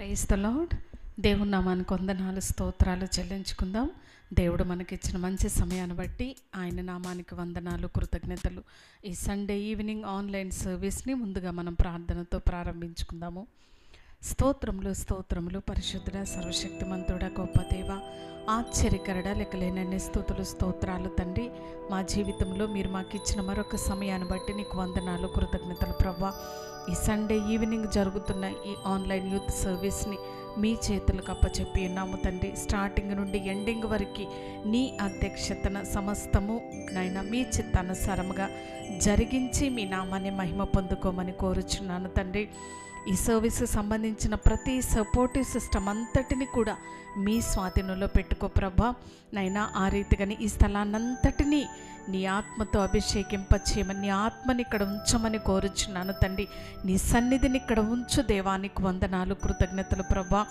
Praise the lord. దేవుని నామానికి వందనాలు స్తోత్రాలు చెల్లించుకుందాం. దేవుడు మనకిచ్చిన మంచి సమయాన్ని బట్టి ఆయన నామానికి వందనాలు కృతజ్ఞతలు. ఈ సండే ఈవినింగ్ ఆన్లైన్ సర్వీస్ని ముందుగా మనం ప్రార్థనతో ప్రారంభించుకుందాము. స్తోత్రములు స్తోత్రములు పరిశుద్ధుడ సర్వశక్తిమంతుడ గొప్ప దేవ, ఆశ్చర్యకరడ లెక్కలేనన్ని స్తుతులు స్తోత్రాలు తండ్రి. మా జీవితంలో మీరు మాకు ఇచ్చిన మరొక సమయాన్ని బట్టి నీకు వందనాలు కృతజ్ఞతలు ప్రభా. ఈ సండే ఈవినింగ్ జరుగుతున్న ఈ ఆన్లైన్ యూత్ సర్వీస్ని మీ చేతులకు అప్పచెప్పి ఉన్నాము తండ్రి. స్టార్టింగ్ నుండి ఎండింగ్ వరకు నీ అధ్యక్షతన సమస్తము నాయన మీ చిత్తానుసారముగా జరిగించి మీ నామాన్ని మహిమ పొందుకోమని కోరుచున్నాను తండ్రి. ఈ సర్వీస్ సంబంధించిన ప్రతి సపోర్టివ్ సిస్టమ్ అంతటిని కూడా మీ స్వాధీనంలో పెట్టుకో ప్రభా. నైనా ఆ రీతిగాని ఈ స్థలాన్నంతటినీ నీ ఆత్మతో అభిషేకింపచేయమని, నీ ఆత్మని ఇక్కడ ఉంచమని కోరుచున్నాను తండ్రి. నీ సన్నిధిని ఇక్కడ ఉంచు దేవానికి వందనాలు కృతజ్ఞతలు ప్రభా.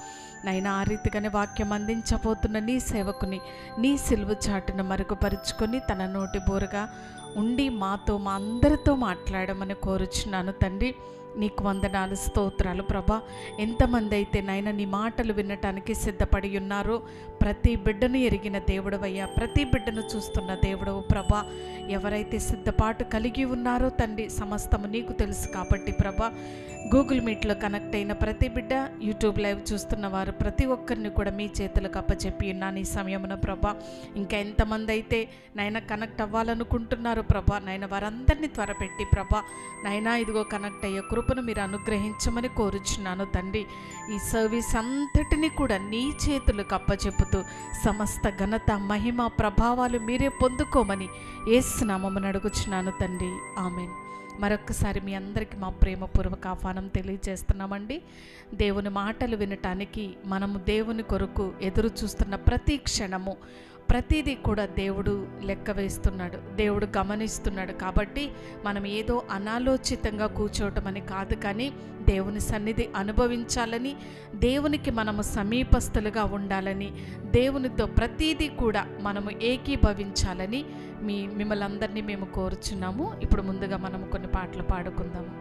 నైనా ఆ రీతిగానే వాక్యం అందించబోతున్న నీ సేవకుని నీ సిలువ చాటును మరుగుపరుచుకొని తన నోటి బోరుగా ఉండి మాతో మా అందరితో మాట్లాడమని కోరుచున్నాను తండ్రి. నీకు వందనాలు స్తోత్రాలు ప్రభా. ఎంతమంది అయితే నాయన నీ మాటలు వినటానికి సిద్ధపడి ఉన్నారో ప్రతి బిడ్డను ఎరిగిన దేవుడవయ్యా, ప్రతి బిడ్డను చూస్తున్న దేవుడవు ప్రభా. ఎవరైతే సిద్ధపాటు కలిగి ఉన్నారో తండ్రి సమస్తము నీకు తెలుసు కాబట్టి ప్రభా. గూగుల్ మీట్లో కనెక్ట్ అయిన ప్రతి బిడ్డ, యూట్యూబ్ లైవ్ చూస్తున్న వారు ప్రతి ఒక్కరిని కూడా మీ చేతులకు అప్పచెప్పి ఉన్నాను ఈ సమయమున ప్రభా. ఇంకా ఎంతమంది అయితే నాయన కనెక్ట్ అవ్వాలనుకుంటున్నారో ప్రభా, నాయన వారందరినీ త్వరపెట్టి ప్రభా నాయనా ఇదిగో కనెక్ట్ అయ్యే కృపను మీరు అనుగ్రహించమని కోరుచున్నాను తండ్రి. ఈ సర్వీస్ అంతటినీ కూడా నీ చేతులకు అప్పచెప్పుతూ సమస్త ఘనత మహిమ ప్రభావాలు మీరే పొందుకోమని యేసు నామమున అడుగుచున్నాను తండ్రి. ఆమేన్. మరొక్కసారి మీ అందరికీ మా ప్రేమపూర్వక ఆహ్వానం తెలియజేస్తున్నామండి. దేవుని మాటలు వినటానికి మనము దేవుని కొరకు ఎదురు చూస్తున్న ప్రతి క్షణము ప్రతిదీ కూడా దేవుడు లెక్క వేస్తున్నాడు, దేవుడు గమనిస్తున్నాడు. కాబట్టి మనం ఏదో అనాలోచితంగా కూర్చోవటం అని కాదు, కానీ దేవుని సన్నిధి అనుభవించాలని, దేవునికి మనము సమీపస్తులుగా ఉండాలని, దేవునితో ప్రతిదీ కూడా మనము ఏకీభవించాలని మిమ్మల్ని అందరినీ మేము కోరుచున్నాము. ఇప్పుడు ముందుగా మనము కొన్ని పాటలు పాడుకుందాము.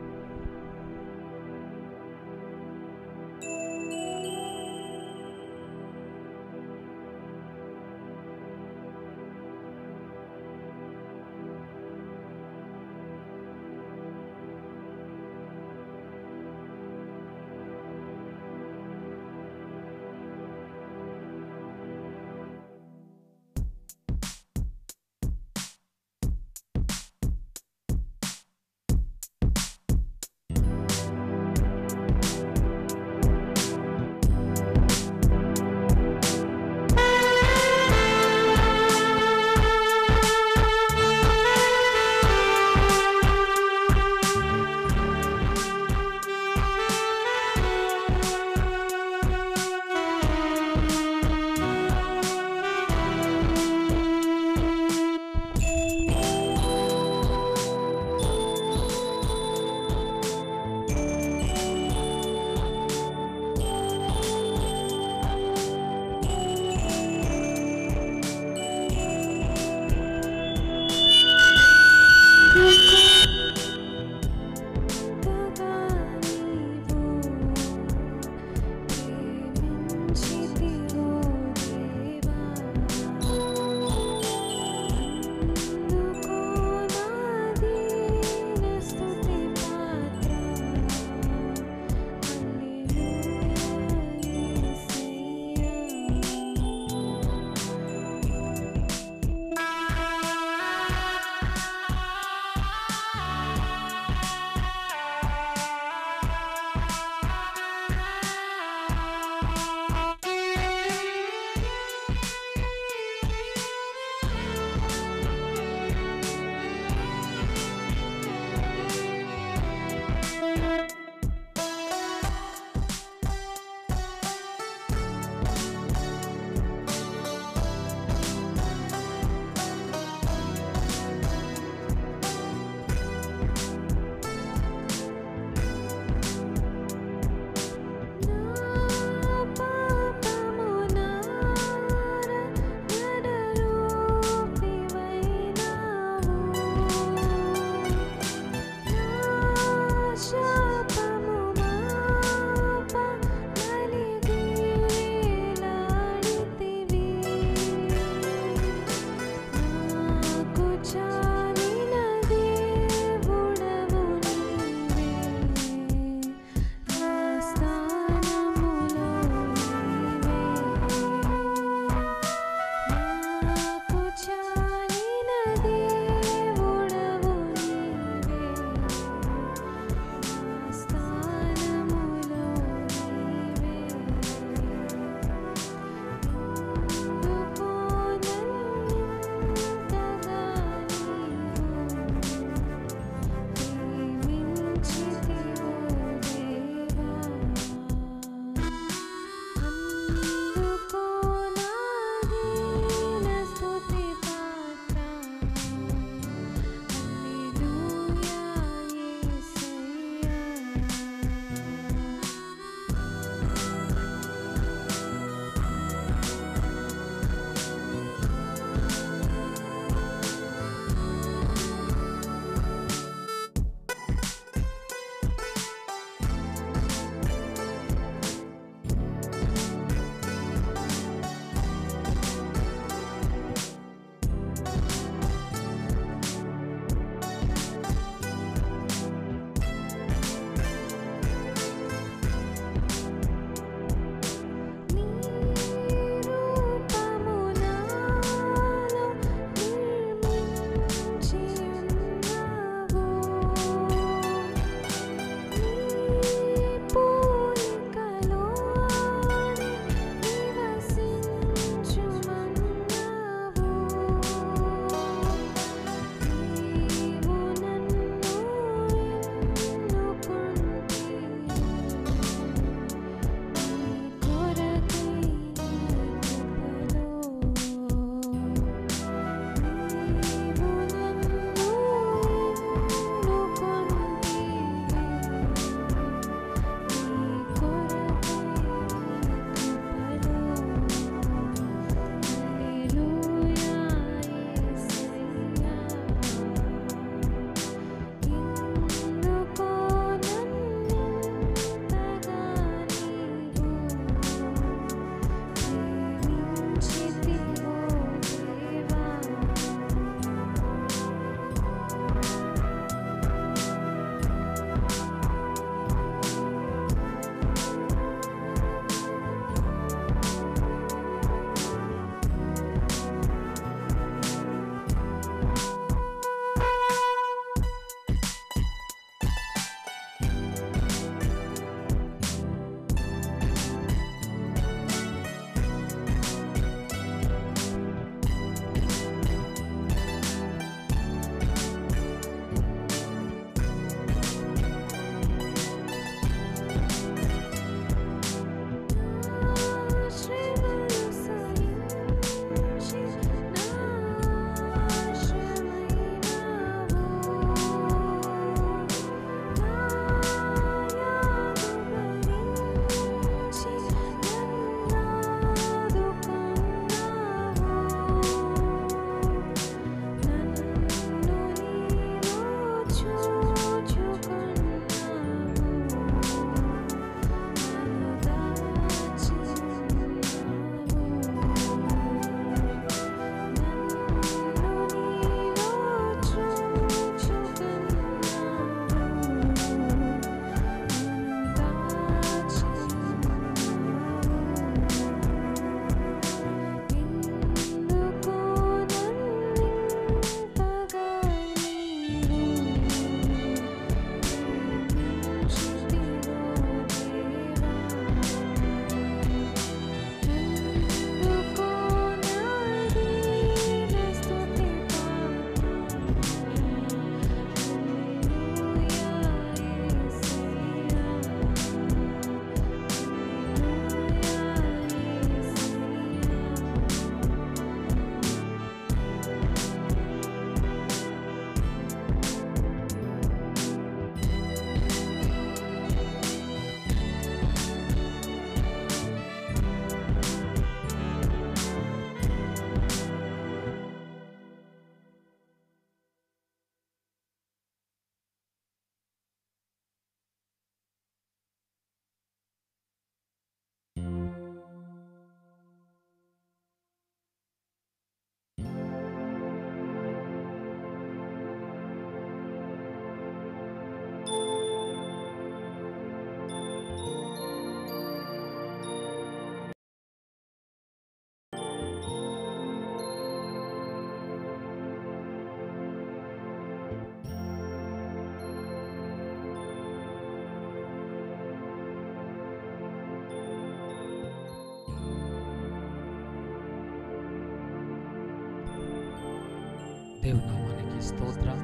దేవుని నామానికి స్తోత్రం.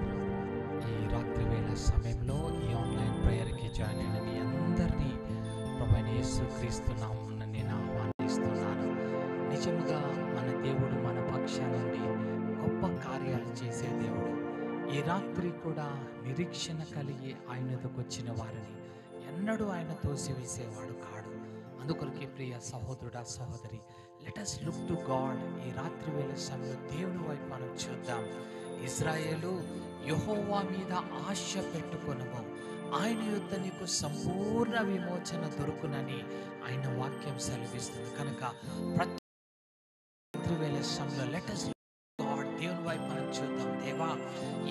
ఈ రాత్రి వేళ సమయంలో ఈ ఆన్లైన్ ప్రేయర్కి జాయిన్ అయిన మీ అందరినీ ప్రభువైన యేసుక్రీస్తు నామమున నేను ఆహ్వానిస్తున్నాను. నిజముగా మన దేవుడు మన పక్షానుండి గొప్ప కార్యాలు చేసే దేవుడు. ఈ రాత్రి కూడా నిరీక్షణ కలిగి ఆయన ఎదుకు వచ్చిన వారిని ఎన్నడూ ఆయన తోసివేసేవాడు కాడు. అందుకొరకే ప్రియ సహోదరుడా సహోదరి, let us look to God. ఈ రాత్రి వేళ సమయంలో దేవుని వైపు మనం చూద్దాం. ఇశ్రాయేలు, యెహోవా మీద ఆశ పెట్టుకొనుము, ఆయన యుద్ధ నీకు సంపూర్ణ విమోచన దొరుకునని ఆయన వాక్యం సెలవిస్తుంది. కనుక ప్రతి రాత్రి వేళ సమయంలో లెట్ us గాడ్, దేవుని వైపు మనం చూద్దాం. దేవా,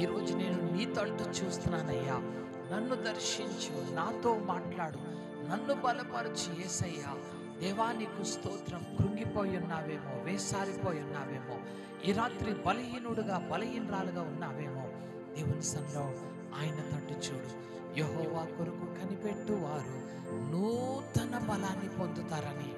ఈరోజు నేను నీ తట్టు చూస్తున్నానయ్యా, నన్ను దర్శించు, నాతో మాట్లాడు, నన్ను బలపరచు యేసయ్యా. దేవా నీకు స్తోత్రం. కృంగిపోయి ఉన్నావేమో, వేసారిపోయి ఉన్నావేమో, ఈ రాత్రి బలహీనుడుగా బలహీనరాలుగా ఉన్నావేమో, దేవుని సన్నిధిలో ఆయన తట్టు చూడు. యెహోవా కొరకు కనిపెట్టు వారు నూతన బలాన్ని పొందుతారని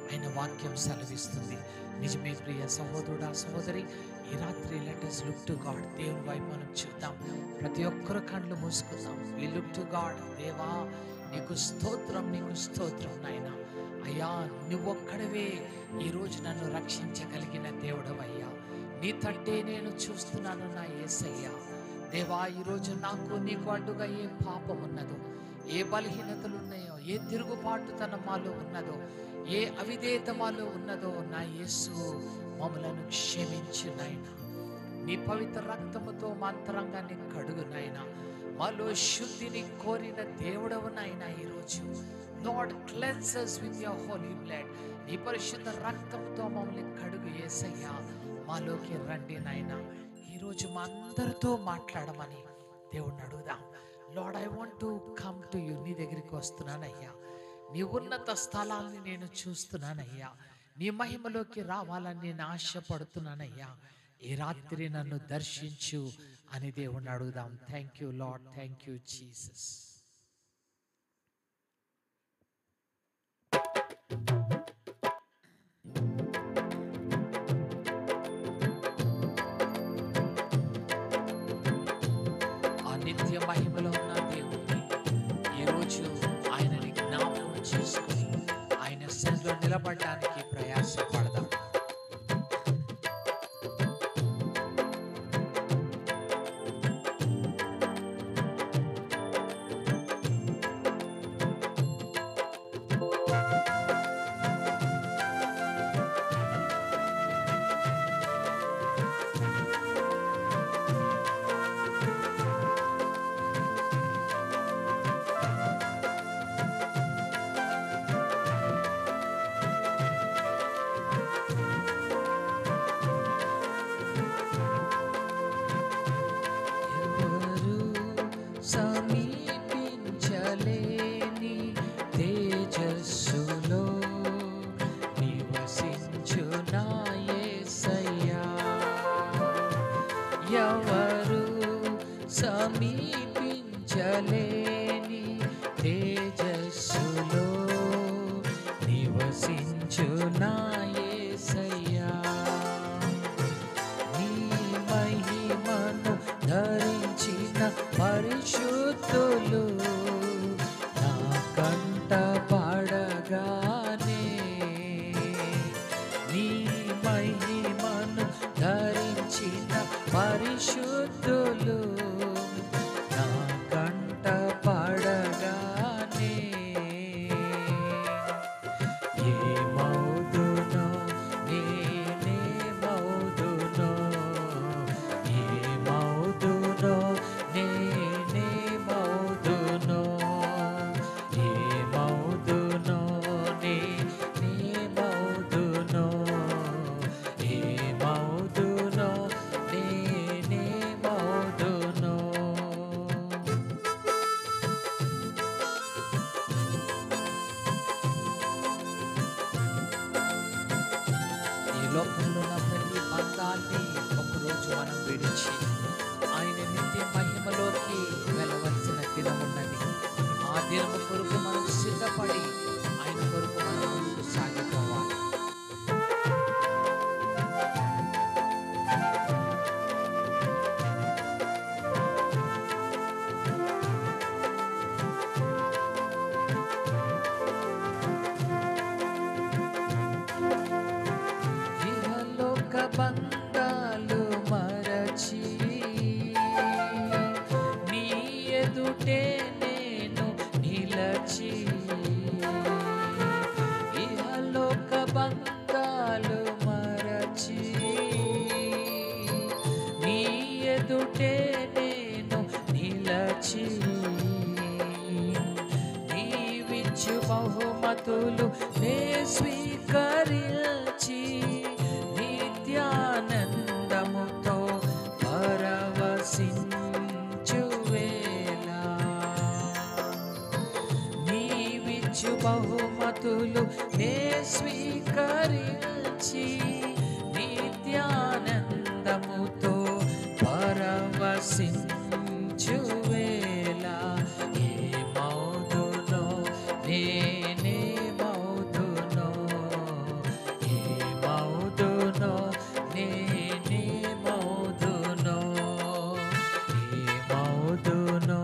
ఆయన వాక్యం సెలవిస్తుంది. నిజమే ప్రియ సహోదరుడా సహోదరి, ఈ రాత్రి let us look to God. దేవుని వైపు మనం చూద్దాం. ప్రతి ఒక్కరు కళ్ళు మూసుకుందాం. We look to God. దేవా నీకు స్తోత్రం, నీకు స్తోత్రం నాయనా. అయ్యా, నువ్వొక్కడవే ఈరోజు నన్ను రక్షించగలిగిన దేవుడవయ్యా. నీ తట్టే నేను చూస్తున్నాను నా యేసయ్యా. దేవా, ఈరోజు నాకు నీకు అడ్డుగా ఏ పాపం ఉన్నదో, ఏ బలహీనతలు ఉన్నాయో, ఏ తిరుగుబాటుతనం మాలో ఉన్నదో, ఏ అవిధేయత మాలో ఉన్నదో, నా యేసు మమ్మలను క్షమించు నాయనా. నీ పవిత్ర రక్తముతో మా అంతరంగాన్ని కడుగు నాయనా. మాలో శుద్ధిని కోరిన దేవుడవు నాయనా. ఈరోజు lord cleanse us with your holy blood. నీ పరిశుద్ధ రక్తంతో మమ్మల్ని కడుగు యేసయ్యా. మాలోకి రండి నాయనా. ఈరోజు మా అందరితో మాట్లాడమని దేవుణ్ణి అడుగుదాం. Lord, I want to come to you. నీ దగ్గరికి వస్తున్నానయ్యా. నీ ఉన్నత స్థలాన్ని నేను చూస్తున్నానయ్యా. నీ మహిమలోకి రావాలని నేను ఆశపడుతున్నానయ్యా. ఈ రాత్రి నన్ను దర్శించు అని దేవుణ్ణి అడుగుదాం. Thank you Lord, thank you Jesus. ఆ నిత్య మహిమలో ఉన్న దేవుడిని ఈరోజు ఆయనని జ్ఞాపకం చేసుకుని ఆయన సన్నిధిలో నిలబడడానికి ప్రయాసపడదాం. సమీపించలేని తేజస్సులో నివసించు నా యేసయ్యా. ఎవరు సమీపించలేని తేజస్సులో నివసించు నా యేసయ్యా. నీ మహిమను ధరించిన పరిశుద్ధులు నా కంట పడగానే, నీ మహిమను ధరించిన పరిశుద్ధులు నా కంట పడగానే, ఏమౌదునో నేనేమౌదునో, ఏమౌదునో నేనేమౌదునో, ఏమౌదునో నేనేమౌదునో, ఏమౌదునో నేనేమౌదునో. ఈ లోకంలో ఉన్న ప్రతి బంధాన్ని ఒకరోజు మనం విడిచి ఆయన నిత్య మహిమలోకి వెళ్ళవలసిన దినమున్నది. ఆ దినము కొరకు మనం సిద్ధపడి ఆయన కొరకు మనం ముందుకు సాగిపోవాలి. నీవిచ్చు బహుమతులు నే స్వీకరించి నిత్యానందముతో పరవశించు వేళ నీవిచ్చు బహుమతులు నే స్వీకరించి నిత్యానందముతో పరవశించు వేళ ఏమౌదునో నేనేమౌదునో ఏమౌదునో నేనేమౌదునో ఏమౌదునో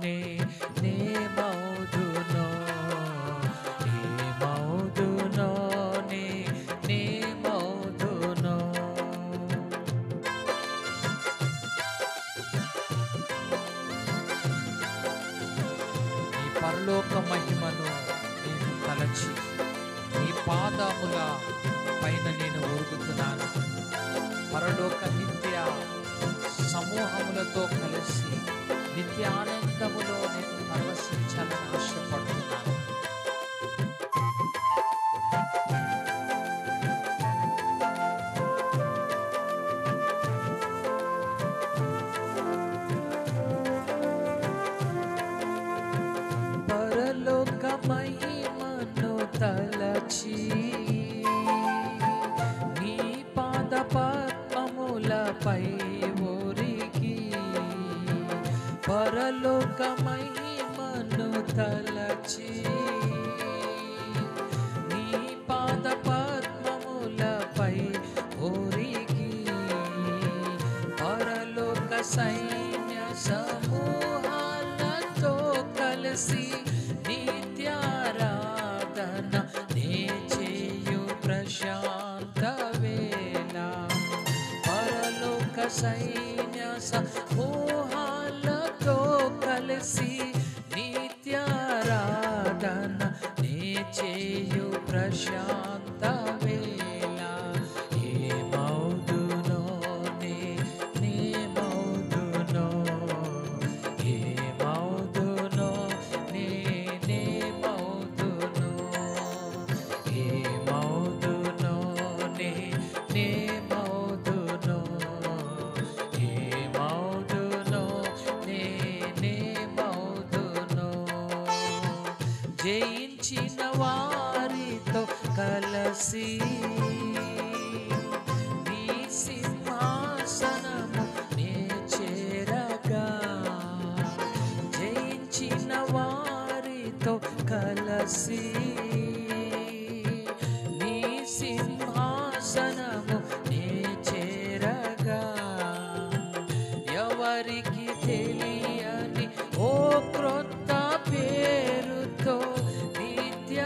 నేనేమౌదునో ఏమౌదునో నేనేమౌదునో. నీ పరలోక మహిమను నేను తలచి నీ పాదముల పైన నేను ఒరుగుతున్నాను. పరలోక నిత్య సమూహములతో కలిసి నిత్యానందములో నేను పరవశించాలని ఆశపడుతున్నాను. పరలోక మహిమను తలచి నీ పాద పద్మములపై ఒరిగి పరలోక మహిమను తలచి నీ పాద పద్మములపై ఒరిగి పరలోక సైన్య సమూహాలతో కలిసి నిత్యారాధన నే చేయు ప్రశాంత వేళ పరలోక సైన్య సమూహాలతో కలిసి నిత్యారాధన నే చేయు ప్రశాంత వేళ ఏమౌదునో నేనేమౌదునో ఏమౌదునో నేనేమౌదునో ఏమౌదునో నేనేమౌదునో ఏమౌదునో నేనేమౌదునో. జయించిన వారితో కలసి నీ సింహాసనము నే చేరగా జయించిన వారితో కలసి నీ సింహాసనము నే చేరగా ఎవరికి తెలియని ఓ క్రొత్త పేరుతో నిత్య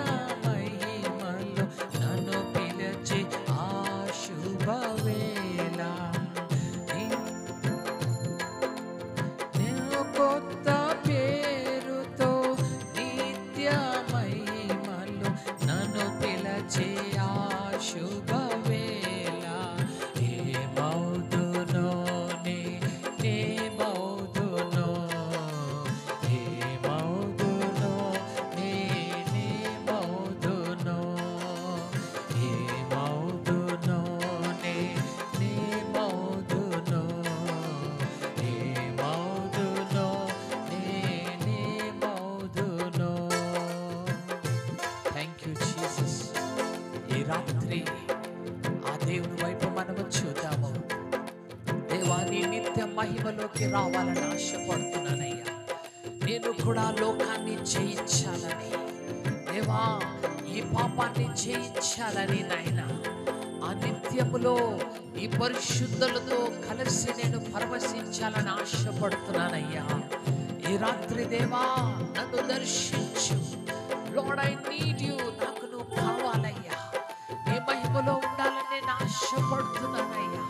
మహిమలో నన్ను పిలిచి ఆ శుభవేళ నేను కొత్త పేరుతో నిత్య మహిమలో నన్ను పిలిచి ఆ శుభవేళ ఏమౌదునో నేనేమౌదునో ఏమౌదునో నేనేమౌదునో ఏమౌదునో నేనేమౌదునో ఏమౌదునో నేనేమౌదునో. Thank you Jesus. ఈ రాత్రి ఆ దేవుని వైపు మనము చూద్దాము. దేవా నీ నిత్య మహిమలోకి రావాలని ఆశపడుతున్నానయ్యా. నేను కూడా లోకాన్ని జయించాలని దేవా ఈ పాపాన్ని జయించాలని నాయన ఆ నిత్యములో ఈ పరిశుద్ధులతో కలిసి నేను పరవశించాలని ఆశపడుతున్నానయ్యా. ఈ రాత్రి దేవా నన్ను దర్శించు. Lord I need you. నాకు నువ్వు కావాలయ్యా. నీ మహిమలో ఉండాలని నేను ఆశపడుతున్నానయ్యా.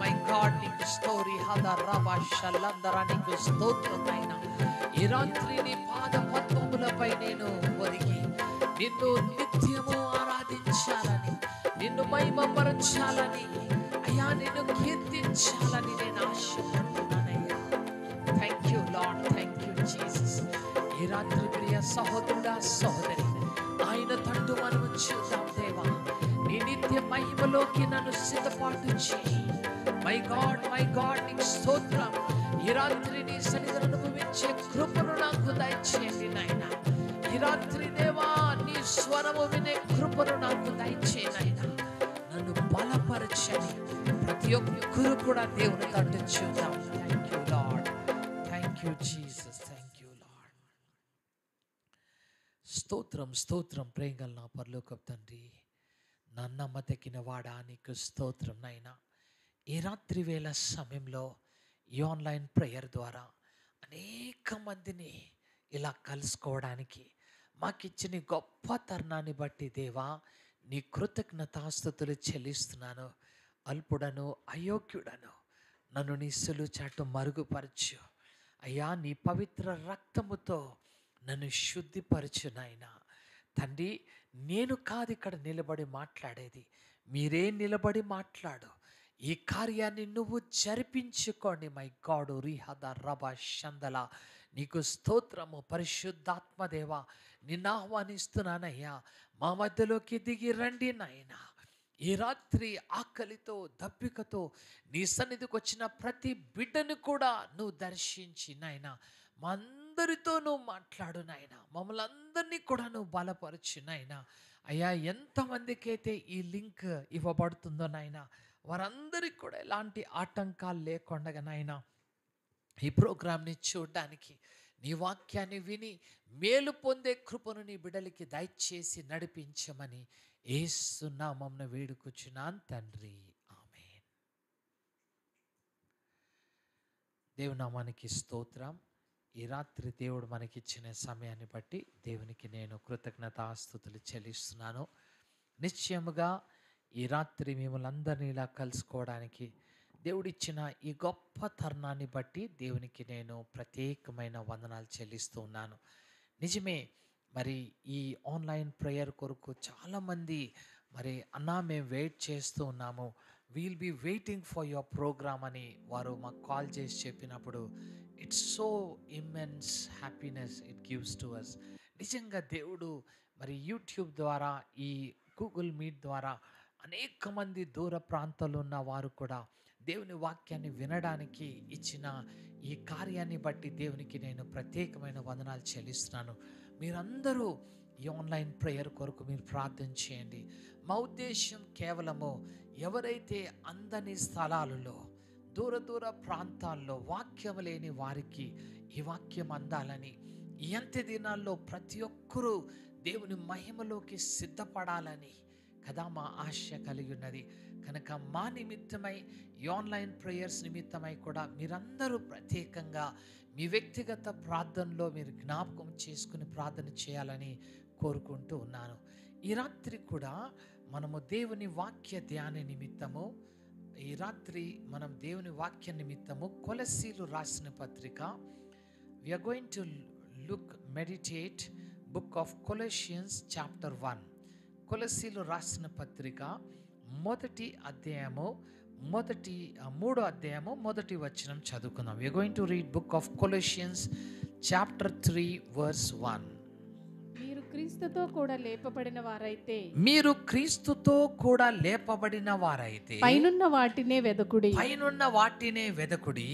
మై గాడ్ నీకు స్టోరీ హదరవశలందరా నీకు స్తోత్రమైన ఈ రాత్రి నీ పాద పద్మములపై నేను ఒరిగి నిన్ను నిత్యము ఆరాధించాలని నిన్ను మహిమపరచాలని అయ్యా నిన్ను కీర్తించాలని నేను ఆశపడుతున్నానయ్యా. Thank you Lord. Thank you Jesus. ఈ ఈ రాత్రి ప్రియ సహోదరుడా సహోదరి, ఆయన తట్టు మనము చూద్దాం. దేవా, నీ నిత్య మహిమలోకి నన్ను సిద్ధపాటు చేయి. మై గాడ్ నీకు స్తోత్రం. ఈ రాత్రి నీ సన్నిధిని అనుభవించే కృపను నాకు దయచేయండి నాయన. ఈ రాత్రి దేవా, నీ స్వరము వినే కృపను నాకు దయచేయి నాయన. నన్ను బలపరచని ప్రతి ఒక్కరు కూడా దేవుని తట్టు చూద్దాం. Thank you Lord, thank you Jesus, thank you lord. స్తోత్రం ప్రేమగల నా పరలోకపు తండ్రి, నా నమ్మదగిన వాడా, నీకు స్తోత్రం నాయనా. ఈ రాత్రి వేళ సమయంలో ఈ ఆన్లైన్ ప్రేయర్ ద్వారా అనేక మందిని ఇలా కలుసుకోవడానికి మాకిచ్చిన గొప్ప తరుణాన్ని బట్టి దేవా, నీ కృతజ్ఞతాస్తుతులు చెల్లిస్తున్నాను. అల్పుడను అయోగ్యుడను నన్ను నీ సిలువ చాటు మరుగుపరచు అయ్యా. నీ పవిత్ర రక్తముతో నన్ను శుద్ధిపరచు నాయనా. తండ్రి, నేను కాదు ఇక్కడ నిలబడి మాట్లాడేది, మీరే నిలబడి మాట్లాడు. ఈ కార్యాన్ని నువ్వు జరిపించుకోండి. మై గాడు రిహద రబ షందల, నీకు స్తోత్రము. పరిశుద్ధాత్మదేవ, నిన్ను ఆహ్వానిస్తున్నానయ్యా. మా మధ్యలోకి దిగి రండి నాయన. ఈ రాత్రి ఆకలితో దప్పికతో నీ సన్నిధికి వచ్చిన ప్రతి బిడ్డను కూడా నువ్వు దర్శించి నాయన, మా అందరితో నువ్వు మాట్లాడు నాయన. మమ్మల్ని అందరినీ కూడా నువ్వు బలపరచు నాయన. అయ్యా, ఎంతమందికి అయితే ఈ లింక్ ఇవ్వబడుతుందో నాయన, వారందరికీ కూడా ఎలాంటి ఆటంకాలు లేకుండా నాయన ఈ ప్రోగ్రాంని చూడడానికి, నీ వాక్యాన్ని విని మేలు పొందే కృపను నీ బిడ్డలకి దయచేసి నడిపించమని యేసు నామమున వేడుకొచ్చున్నాను తండ్రి, ఆమేన్. దేవుని నామానికి స్తోత్రం. ఈ రాత్రి దేవుడు మనకిచ్చిన సమయాన్ని బట్టి దేవునికి నేను కృతజ్ఞతాస్తుతులు చెల్లిస్తున్నాను. నిశ్చయముగా ఈ రాత్రి మిమ్మల్ని అందరినీ ఇలా కలుసుకోవడానికి దేవుడిచ్చిన ఈ గొప్ప తరుణాన్ని బట్టి దేవునికి నేను ప్రత్యేకమైన వందనాలు చెల్లిస్తూ ఉన్నాను. నిజమే, మరి ఈ ఆన్లైన్ ప్రేయర్ కొరకు చాలామంది మరి అన్నా మేము వెయిట్ చేస్తూ ఉన్నాము, we'll be waiting for your program అని వారు మాకు కాల్ చేసి చెప్పినప్పుడు it's so immense happiness it gives to us. నిజంగా దేవుడు మరి యూట్యూబ్ ద్వారా, ఈ గూగుల్ మీట్ ద్వారా అనేక మంది దూర ప్రాంతాల్లో ఉన్న వారు కూడా దేవుని వాక్యాన్ని వినడానికి ఇచ్చిన ఈ కార్యాన్ని బట్టి దేవునికి నేను ప్రత్యేకమైన వందనాలు చెల్లిస్తున్నాను. మీరందరూ ఈ ఆన్లైన్ ప్రేయర్ కొరకు మీరు ప్రార్థన చేయండి. మా ఉద్దేశం కేవలము ఎవరైతే అందని స్థలాలలో, దూర ప్రాంతాల్లో వాక్యం లేని వారికి ఈ వాక్యం అందాలని, ఈ అంత్య దినాల్లో ప్రతి ఒక్కరూ దేవుని మహిమలోకి సిద్ధపడాలని కదా మా ఆశ కలిగి ఉన్నది. కనుక మా నిమిత్తమై, ఈ ఆన్లైన్ ప్రేయర్స్ నిమిత్తమై కూడా మీరందరూ ప్రత్యేకంగా మీ వ్యక్తిగత ప్రార్థనలో మీరు జ్ఞాపకం చేసుకుని ప్రార్థన చేయాలని కోరుకుంటూ ఉన్నాను. ఈ రాత్రి కూడా మనము దేవుని వాక్య ధ్యాన నిమిత్తము, ఈ రాత్రి మనం దేవుని వాక్య నిమిత్తము కొలస్సీలు రాసిన పత్రిక, we are going to meditate book of Colossians chapter 1. కొలస్సీలు రాసిన పత్రిక మొదటి అధ్యాయము, మూడో అధ్యాయము మొదటి వచనం చదువుకుందాం. we are going to read book of Colossians chapter 3 verse 1. మీరు క్రీస్తుతో కూడా లేపబడిన వారైతే పైనున్న వాటినే వెదకుడి.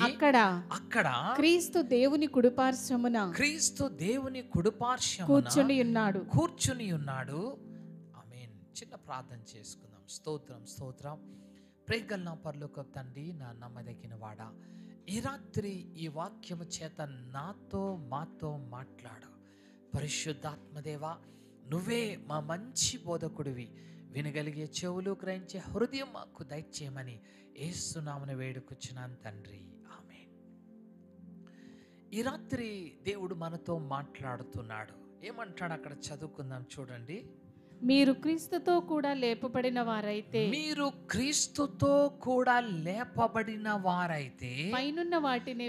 అక్కడ క్రీస్తు దేవుని కుడిపార్శ్వమున కూర్చుని ఉన్నాడు. ఆమేన్. చిన్న ప్రార్థన చేసుకుందాం. స్తోత్రం. ప్రేగల పరలోకపు తండ్రి, నా నమ్మదగిన వాడా, ఈ రాత్రి ఈ వాక్యము చేత నాతో మాతో మాట్లాడు. పరిశుద్ధాత్మదేవా, నువ్వే మా మంచి బోధకుడివి. వినగలిగే చెవులు, గ్రహించే హృదయం మాకు దయచేయమని యేసు నామమున వేడుకొచ్చున్నాను తండ్రి, ఆమేన్. ఈ రాత్రి దేవుడు మనతో మాట్లాడుతున్నాడు. ఏమంటాడు అక్కడ చదువుకుందాం, చూడండి. మీరు క్రీస్తుతో కూడా లేపబడిన వారైతే పైనున్న వాటినే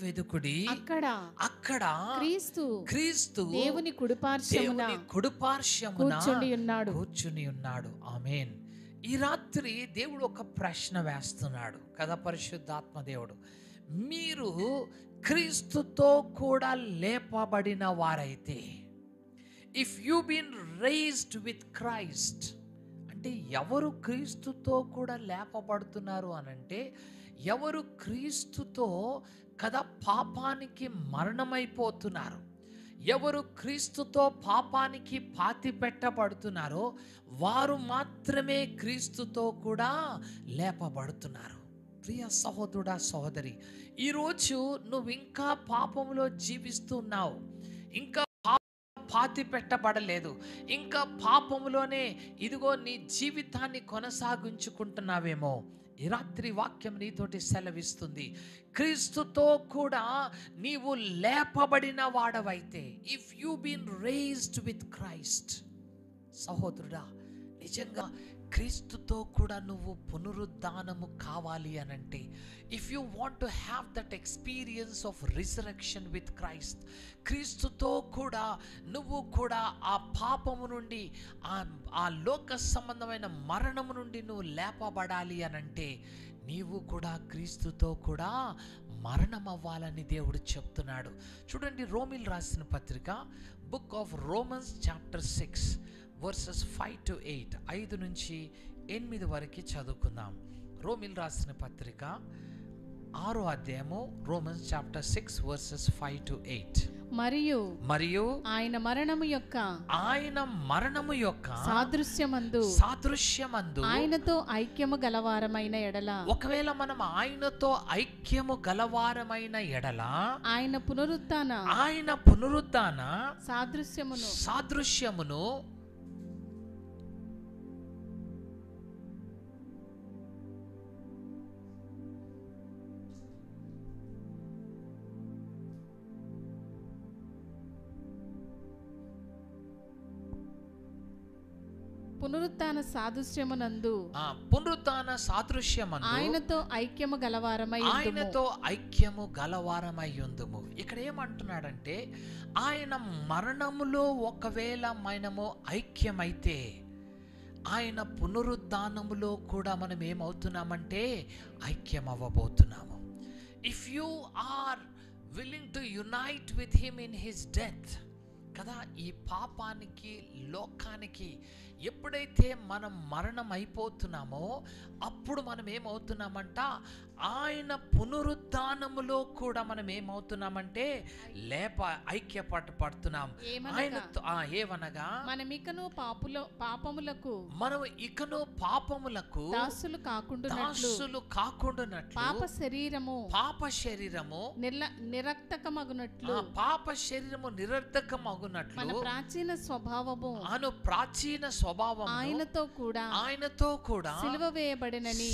వెదుకుడి. అక్కడ క్రీస్తు దేవుని కుడిపార్శ్వమున కూర్చుని ఉన్నాడు. ఆమేన్. ఈ రాత్రి దేవుడు ఒక ప్రశ్న వేస్తున్నాడు కదా పరిశుద్ధాత్మ దేవుడు. మీరు క్రీస్తుతో కూడా లేపబడిన వారైతే, if you been raised with Christ అంటే ఎవరు క్రీస్తుతో కూడా లేపబడుతున్నారు అనంటే, ఎవరు క్రీస్తుతో కదా పాపానికి మరణమైపోతున్నారు, ఎవరు క్రీస్తుతో పాపానికి పాతి పెట్టబడుతున్నారో వారు మాత్రమే క్రీస్తుతో కూడా లేపబడుతున్నారు. ప్రియ సహోదరుడా, సహోదరి, ఈరోజు నువ్వు ఇంకా పాపంలో జీవిస్తున్నావు, ఇంకా పాతి పెట్టబడలేదు, ఇంకా పాపములోనే ఇదిగో నీ జీవితాన్ని కొనసాగించుకుంటున్నావేమో. ఈ రాత్రి వాక్యం నీతోటి సెలవిస్తుంది, క్రీస్తుతో కూడా నీవు లేపబడిన వాడవైతే, if you been raised with Christ, సహోదరుడా, నిజంగా క్రీస్తుతో కూడా నువ్వు పునరుద్ధానము కావాలి అనంటే, if you want to have that experience of resurrection with Christ, క్రీస్తుతో కూడా నువ్వు కూడా ఆ పాపము నుండి, ఆ లోక సంబంధమైన మరణము నుండి నువ్వు లేపబడాలి అనంటే, నీవు కూడా క్రీస్తుతో కూడా మరణం అవ్వాలని దేవుడు చెప్తున్నాడు. చూడండి, రోమిల్ రాసిన పత్రిక, book of Romans chapter 6 versus 5 to 8, 5 నుంచి 8 వరకు చదువుకుందాం. రోమిల్ రాసిన పత్రిక 6వ అధ్యాయము, రోమన్స్ చాప్టర్ 6 వర్సెస్ 5 to 8. మరియు ఆయన మరణము యొక్క సాదృశ్యమందు ఆయనతో ఐక్యము గలవారమైన ఎడల, ఒకవేళ మనం ఆయనతో ఐక్యము గలవారమైన ఎడల, ఆయన పునరుత్థాన సాదృశ్యమును పునరుత్థాన సాదృశ్యమునందు ఆయనతో ఐక్యము గలవారమయ్యుందుము. ఇక్కడ ఏమంటున్నాడంటే, ఆయన మరణములో ఒకవేళ మనము ఐక్యమైతే, ఆయన పునరుద్ధానములో కూడా మనం ఏమవుతున్నామంటే ఐక్యం అవ్వబోతున్నాము. If you are willing to unite with him in his death కదా, ఈ పాపానికి, లోకానికి ఎప్పుడైతే మనం మరణం అయిపోతున్నామో అప్పుడు మనం ఏమవుతున్నామంట, ఆయన పునరుద్ధానములో కూడా మనం ఏమవుతున్నామంటే ఐక్యపడుతున్నాం. ఆయనతో ఏవనగా మనం ఇకను పాపములకు దాసులు కాకుండునట్లు పాప శరీరము నిరర్థకమగునట్లు మన ప్రాచీన స్వభావము ఆయనతో కూడా సిలువ వేయబడెనని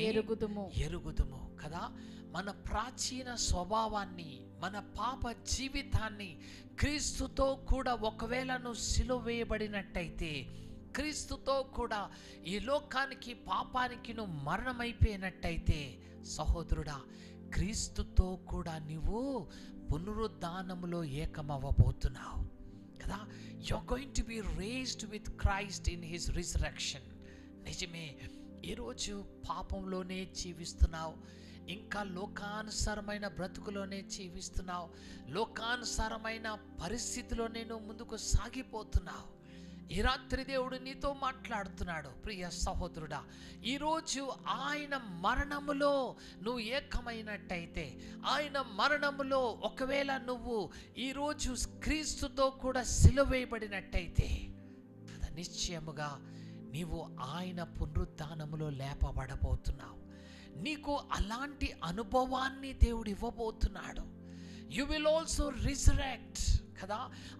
ఎరుగుదుము కదా. మన ప్రాచీన స్వభావాన్ని, మన పాప జీవితాన్ని క్రీస్తుతో కూడా ఒకవేళ నువ్వు సిలువ వేయబడినట్టయితే, క్రీస్తుతో కూడా ఈ లోకానికి, పాపానికి నువ్వు మరణమైపోయినట్టయితే, సహోదరుడా, క్రీస్తుతో కూడా నువ్వు పునరుద్ధానములో ఏకమవ్వబోతున్నావు కదా. You are going to be raised with Christ in his resurrection. నిజమే, ఈరోజు పాపంలోనే జీవిస్తున్నావు, ఇంకా లోకానుసారమైన బ్రతుకులోనే జీవిస్తున్నావు, లోకానుసారమైన పరిస్థితిలోనే నువ్వు ముందుకు సాగిపోతున్నావు. ఈ రాత్రి దేవుడు నీతో మాట్లాడుతున్నాడు. ప్రియ సహోదరుడా, ఈరోజు ఆయన మరణములో నువ్వు ఏకమైనట్టయితే, ఆయన మరణములో ఒకవేళ నువ్వు ఈరోజు క్రీస్తుతో కూడా సిలువ వేయబడినట్టయితే, నిశ్చయముగా నీవు ఆయన పునరుద్ధానములో లేపబడబోతున్నావు. నీకు అలాంటి అనుభవాన్ని దేవుడు ఇవ్వబోతున్నాడు. యు విల్ ఆల్సో రిజరెక్ట్ కదా.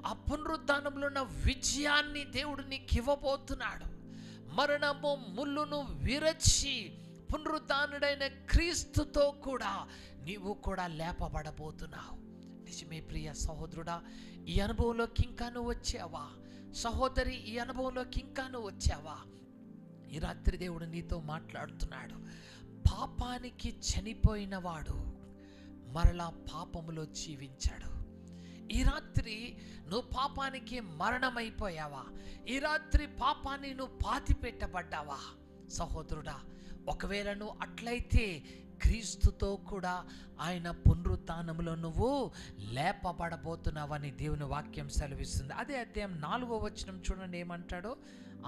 ఆ పునరుద్ధానంలో ఉన్న విజయాన్ని దేవుడు నీకు ఇవ్వబోతున్నాడు. మరణము ముళ్ళును విరచి పునరుద్ధానుడైన క్రీస్తుతో కూడా నీవు కూడా లేపబడబోతున్నావు. నిజమే ప్రియ సహోదరుడా, ఈ అనుభవంలోకి ఇంకా నువ్వు వచ్చావా? సహోదరి, ఈ అనుభవంలోకి ఇంకా నువ్వు వచ్చావా? ఈ రాత్రి దేవుడు నీతో మాట్లాడుతున్నాడు. పాపానికి చనిపోయిన వాడు మరలా పాపములో జీవించాడు. ఈ రాత్రి నువ్వు పాపానికి మరణమైపోయావా? ఈ రాత్రి పాపాన్ని నువ్వు పాతి పెట్టబడ్డావా? సహోదరుడా, ఒకవేళ నువ్వు అట్లయితే క్రీస్తుతో కూడా ఆయన పునరుత్థానంలో నువ్వు లేపబడబోతున్నావని దేవుని వాక్యం సెలవిస్తుంది. అదే అధ్యాయం 4వ వచనం చూడండి ఏమంటాడో.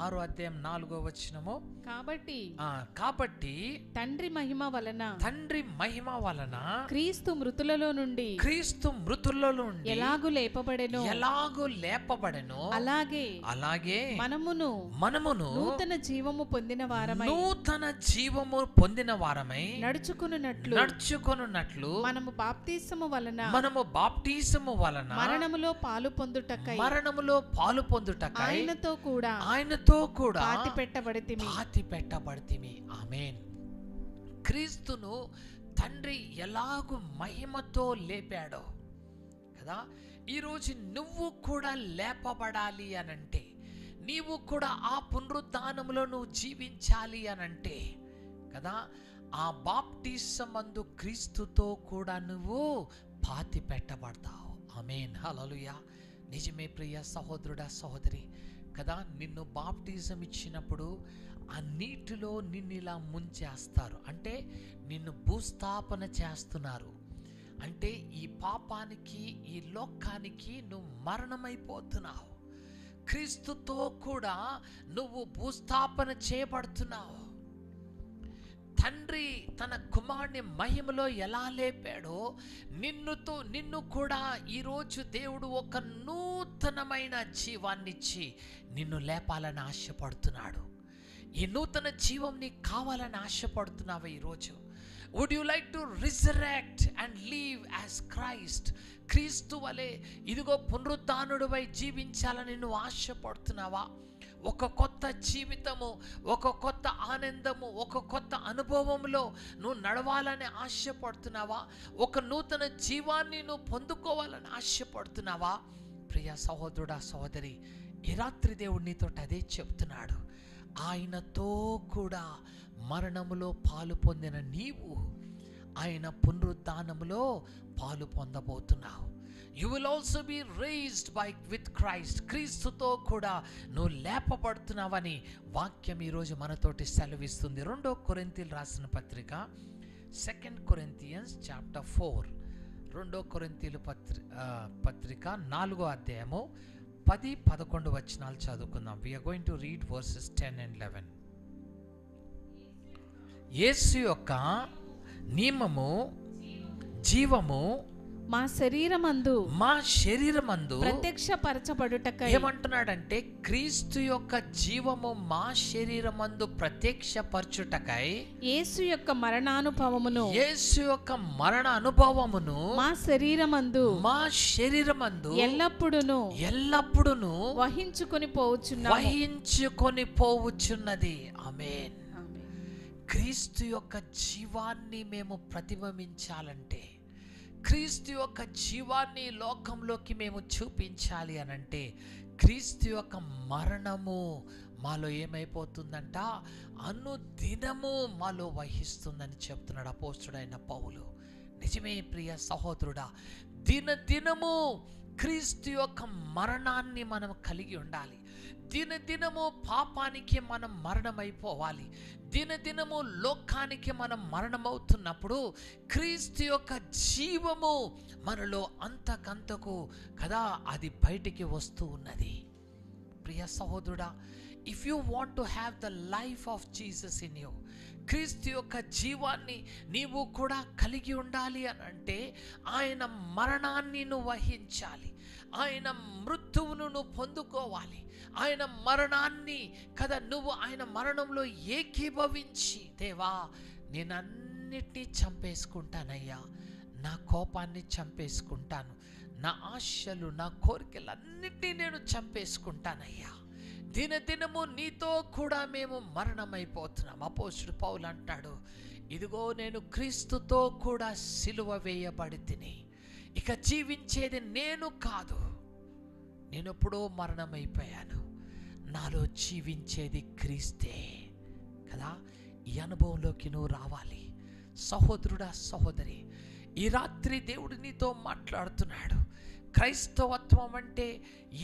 6వ అధ్యాయం 4వ వచనము. కాబట్టి తండ్రి మహిమ వలన క్రీస్తు మృతులలో నుండి ఎలాగు లేపబడెనో అలాగే మనమును నూతన జీవము పొందిన వారమై నడుచుకొనున్నట్లు మనము బాప్తిసము వలన మరణములో పాలు పొందుటకై ఆయనతో కూడా పాతి పెట్టబడితిమి. ఆమేన్. క్రీస్తును తండ్రి ఎలాగూ మహిమతో లేపాడో కదా, ఈరోజు నువ్వు కూడా లేపబడాలి అనంటే, నీవు కూడా ఆ పునరుత్థానంలో నువ్వు జీవించాలి అనంటే కదా, ఆ బాప్టిసమందు క్రీస్తుతో కూడా నువ్వు పాతి పెట్టబడతావు. ఆమేన్. హల్లెలూయా. నిజమే ప్రియ సహోదరుడా సహోదరి కదా, నిన్ను బాప్టిజం ఇచ్చినప్పుడు ఆ నీటిలో నిన్ను ఇలా ముంచేస్తారు. అంటే నిన్ను భూస్థాపన చేస్తున్నారు. అంటే ఈ పాపానికి, ఈ లోకానికి నువ్వు మరణమైపోతున్నావు. క్రీస్తుతో కూడా నువ్వు భూస్థాపన చేయబడుతున్నావు. తండ్రి తన కుమారుని మహిమలో ఎలా లేపాడో నిన్ను కూడా ఈరోజు దేవుడు ఒక నూతనమైన జీవాన్నిచ్చి నిన్ను లేపాలని ఆశపడుతున్నాడు. ఈ నూతన జీవం నీకు కావాలని ఆశపడుతున్నావా ఈరోజు? Would you like to resurrect and leave as Christ? క్రీస్తు వలె ఇదిగో పునరుత్థానుడివై జీవించాలని నువ్వు ఆశపడుతున్నావా? ఒక కొత్త జీవితము, ఒక కొత్త ఆనందము, ఒక కొత్త అనుభవంలో నువ్వు నడవాలని ఆశపడుతున్నావా? ఒక నూతన జీవాన్ని నువ్వు పొందుకోవాలని ఆశపడుతున్నావా? ప్రియ సహోదరుడా సహోదరి, ఈ రాత్రి దేవుడు నీతో అదే చెప్తున్నాడు. ఆయనతో కూడా మరణములో పాలు పొందిన నీవు ఆయన పునరుత్థానములో పాలు పొందబోతున్నావు. You will also be raised with Christ. క్రీస్తుతో కూడా నువ్వు లేపబడుతున్నావని వాక్యం ఈరోజు మనతోటి సెలవిస్తుంది. 2 కొరింథీయులు రాసిన పత్రిక 2 Corinthians chapter 4, 2 కొరింథీయులు పత్రిక 4వ అధ్యాయము 10-11 వచనాలు చదువుకుందాం. We are going to read verses 10 and 11. యేసు యొక్క నియమము జీవము మా శరీరమందు ప్రత్యక్షపరచబడుటకై. ఏమంటున్నాడంటే క్రీస్తు యొక్క జీవము మా శరీరమందు ప్రత్యక్షపరచుటకై యేసు యొక్క మరణ అనుభవమును మా శరీరమందు ఎల్లప్పుడును వహించుకొని పోవుచున్నది. ఆమేన్. క్రీస్తు యొక్క జీవాన్ని మేము ప్రతిబింబించాలంటే, క్రీస్తు యొక్క జీవాన్ని లోకంలోకి మేము చూపించాలి అనంటే, క్రీస్తు యొక్క మరణము మాలో ఏమైపోతుందంట, అనుదినము మాలో వహిస్తుందని చెప్తున్నాడు అపోస్తుడైన పౌలు. నిజమే ప్రియ సహోదరుడా, దినదినము క్రీస్తు యొక్క మరణాన్ని మనం కలిగి ఉండాలి. దినదినము పాపానికి మనం మరణమైపోవాలి. దినదినము లోకానికి మనం మరణమవుతున్నప్పుడు క్రీస్తు యొక్క జీవము మనలో అంతకంతకు కదా అది బయటికి వస్తూ ఉన్నది. ప్రియ సహోదరుడా, if you want to have the life of Jesus in you, క్రీస్తు యొక్క జీవాన్ని నీవు కూడా కలిగి ఉండాలి అని అంటే ఆయన మరణాన్ని నువ్వు వహించాలి. ఆయన మృత్యువును నువ్వు పొందుకోవాలి. ఆయన మరణాన్ని కదా నువ్వు ఆయన మరణంలో ఏకీభవించి, దేవా నేను అన్నిటినీ చంపేసుకుంటానయ్యా, నా కోపాన్ని చంపేసుకుంటాను, నా ఆశలు నా కోరికలు అన్నిటినీ నేను చంపేసుకుంటానయ్యా, దినదినము నీతో కూడా మేము మరణమైపోతున్నాం. అపోస్తుడు పౌలు అంటాడు, ఇదిగో నేను క్రీస్తుతో కూడా సిలువ వేయబడి తిని ఇక జీవించేది నేను కాదు, నేను ఎప్పుడో మరణమైపోయాను, నాలో జీవించేది క్రీస్తే కదా. ఈ అనుభవంలోకి నువ్వు రావాలి. సహోదరుడా సహోదరి, ఈ రాత్రి దేవుడు నీతో మాట్లాడుతున్నాడు. క్రైస్తవత్వం అంటే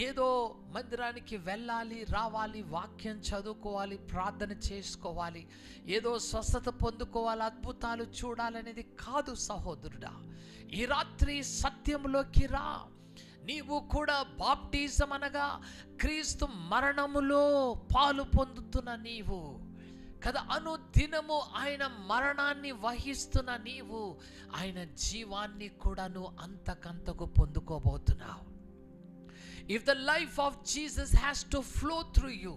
ఏదో మందిరానికి వెళ్ళాలి, రావాలి, వాక్యం చదువుకోవాలి, ప్రార్థన చేసుకోవాలి, ఏదో స్వస్థత పొందుకోవాలి, అద్భుతాలు చూడాలనేది కాదు సహోదరుడా. ఈ రాత్రి సత్యంలోకి రా. నీవు కూడా బాప్టిజం అనగా క్రీస్తు మరణములో పాలు పొందుతున్న నీవు కదా, అనుదినము ఆయన మరణాన్ని వహిస్తున్న నీవు ఆయన జీవాన్ని కూడా నువ్వు అంతకంతకు పొందుకోబోతున్నావు. If the life of Jesus has to flow through you,